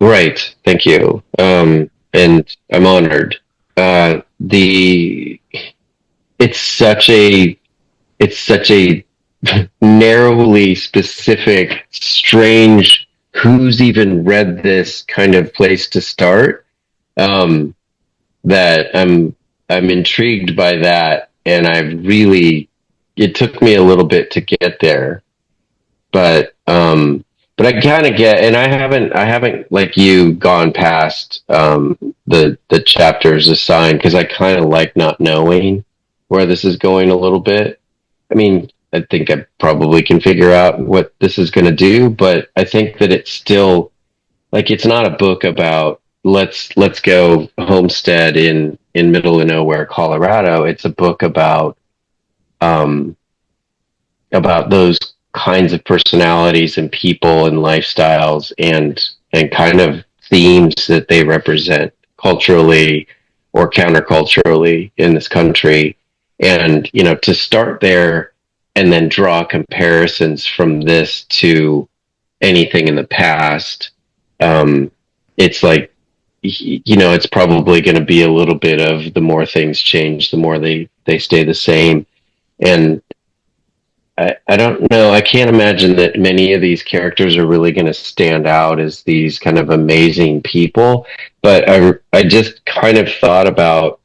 [SPEAKER 2] right. Thank you. And I'm honored. The it's such a it's such a narrowly specific, strange. Who's even read this kind of place to start? Um, that I'm intrigued by that, and I've really it took me a little bit to get there, but but I kind of get, and I haven't like you gone past the chapters assigned because I kind of like not knowing where this is going a little bit. I mean, I think I probably can figure out what this is going to do, but I think that it's still like it's not a book about let's go homestead in middle of nowhere Colorado. It's a book um about those kinds of personalities and people and lifestyles and kind of themes that they represent culturally or counterculturally in this country. And to start there and then draw comparisons from this to anything in the past, it's like it's probably going to be a little bit of the more things change, the more they stay the same. And I don't know. I can't imagine that many of these characters are really going to stand out as these kind of amazing people. but I just kind of thought about,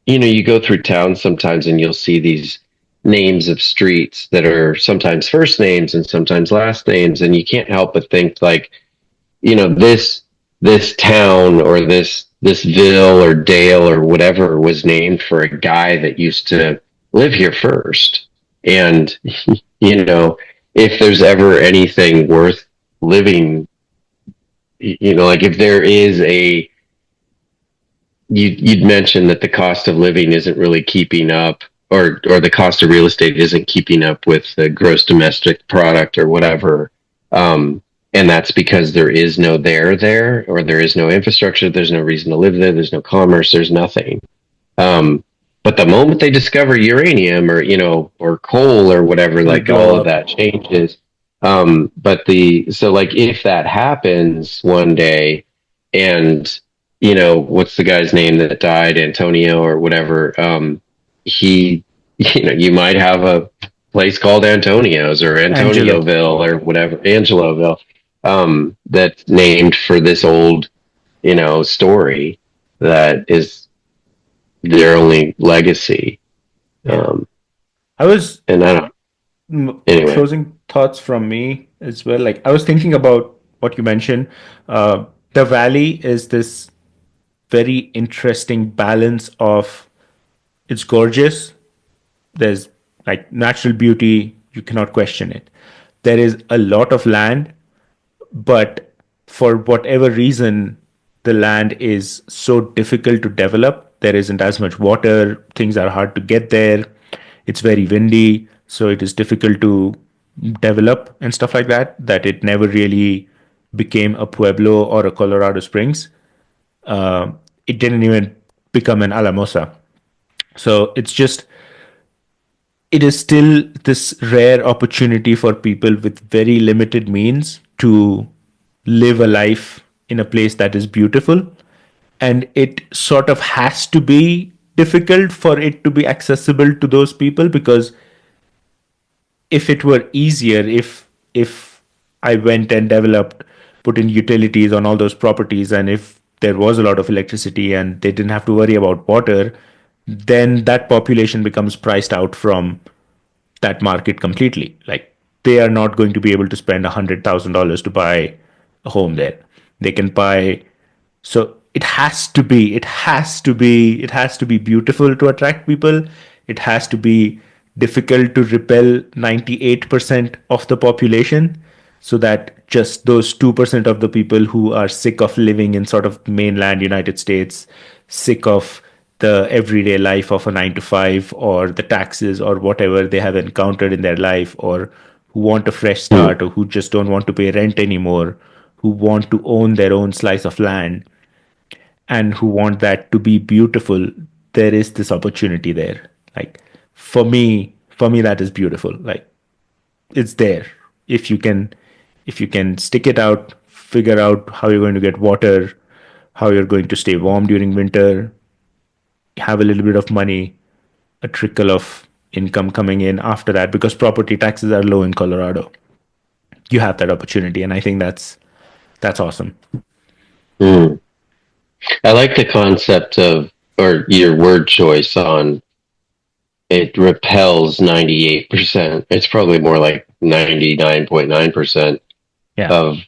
[SPEAKER 2] you go through town sometimes and you'll see these names of streets that are sometimes first names and sometimes last names, and you can't help but think like, this town or this ville or dale or whatever was named for a guy that used to live here first. And if there's ever anything worth living, like if there is you'd mentioned that the cost of living isn't really keeping up, or the cost of real estate isn't keeping up with the gross domestic product or whatever. And that's because there is no there, or there is no infrastructure. There's no reason to live there. There's no commerce. There's nothing. Um, but the moment they discover uranium, or coal or whatever,
[SPEAKER 1] It'll
[SPEAKER 2] like
[SPEAKER 1] blow
[SPEAKER 2] all of
[SPEAKER 1] up.
[SPEAKER 2] that changes. So like if that happens one day, and what's the guy's name that died, Antonio or whatever, he, you might have a place called Antonio's or
[SPEAKER 1] Angelo.
[SPEAKER 2] Antonioville or whatever, Angeloville, that's named for this old, story that is their only legacy.
[SPEAKER 1] Yeah.
[SPEAKER 2] Um,
[SPEAKER 1] I was
[SPEAKER 2] and I don't, anyway.
[SPEAKER 1] closing thoughts from me as well. Like I was thinking about what you mentioned. Uh, the valley is this very interesting balance of it's gorgeous. There's like natural beauty. You cannot question it. There is a lot of land, but for whatever reason, the land is so difficult to develop. There isn't as much water. Things are hard to get there. It's very windy, so it is difficult to develop and stuff like that. That it never really became a pueblo or a Colorado Springs. It didn't even become an Alamosa. So it is still this rare opportunity for people with very limited means to live a life in a place that is beautiful. And it sort of has to be difficult for it to be accessible to those people, because if it were easier, if I went and developed, put in utilities on all those properties, and if there was a lot of electricity and they didn't have to worry about water, then that population becomes priced out from that market completely. Like they are not going to be able to spend $100,000 to buy a home there. They can buy. So it has to be beautiful to attract people. It has to be difficult to repel 98% of the population, so that just those 2% of the people who are sick of living in sort of mainland United States, sick of the everyday life of a 9 to 5 or the taxes or whatever they have encountered in their life, or who want a fresh
[SPEAKER 2] Hmm.
[SPEAKER 1] start, or who just don't want to pay rent anymore, who want to own their own slice of land, and who want that to be beautiful, there is this opportunity there. Like for me that is beautiful. Like it's there. if you can if you can stick it out, figure out how you're going to get water, how you're going to stay warm during winter, have a little bit of money, a trickle of income coming in after that, because property taxes are low in Colorado. You have that opportunity, and I think that's awesome.
[SPEAKER 2] Hmm. I like the concept of, or your word choice on, it repels 98%. It's probably more like 99.9%
[SPEAKER 1] Yeah.
[SPEAKER 2] of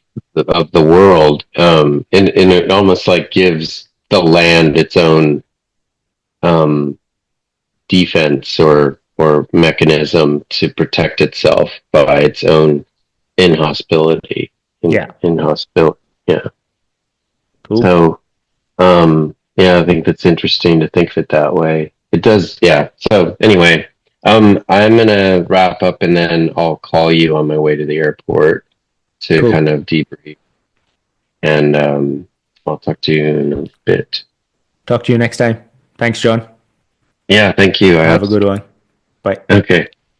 [SPEAKER 2] the world. And it almost like gives the land its own um, defense or mechanism to protect itself by its own inhospitality.
[SPEAKER 1] Yeah.
[SPEAKER 2] Inhospital. Yeah.
[SPEAKER 1] Cool.
[SPEAKER 2] So, yeah, I think that's interesting to think of it that way. It does. Yeah. So anyway, I'm gonna wrap up and then I'll call you on my way to the airport to
[SPEAKER 1] Cool.
[SPEAKER 2] kind of debrief, and I'll talk to you in a bit.
[SPEAKER 1] Talk to you next time. Thanks, John.
[SPEAKER 2] Yeah. Thank you. I
[SPEAKER 1] Have
[SPEAKER 2] have
[SPEAKER 1] a good one. Bye.
[SPEAKER 2] Okay.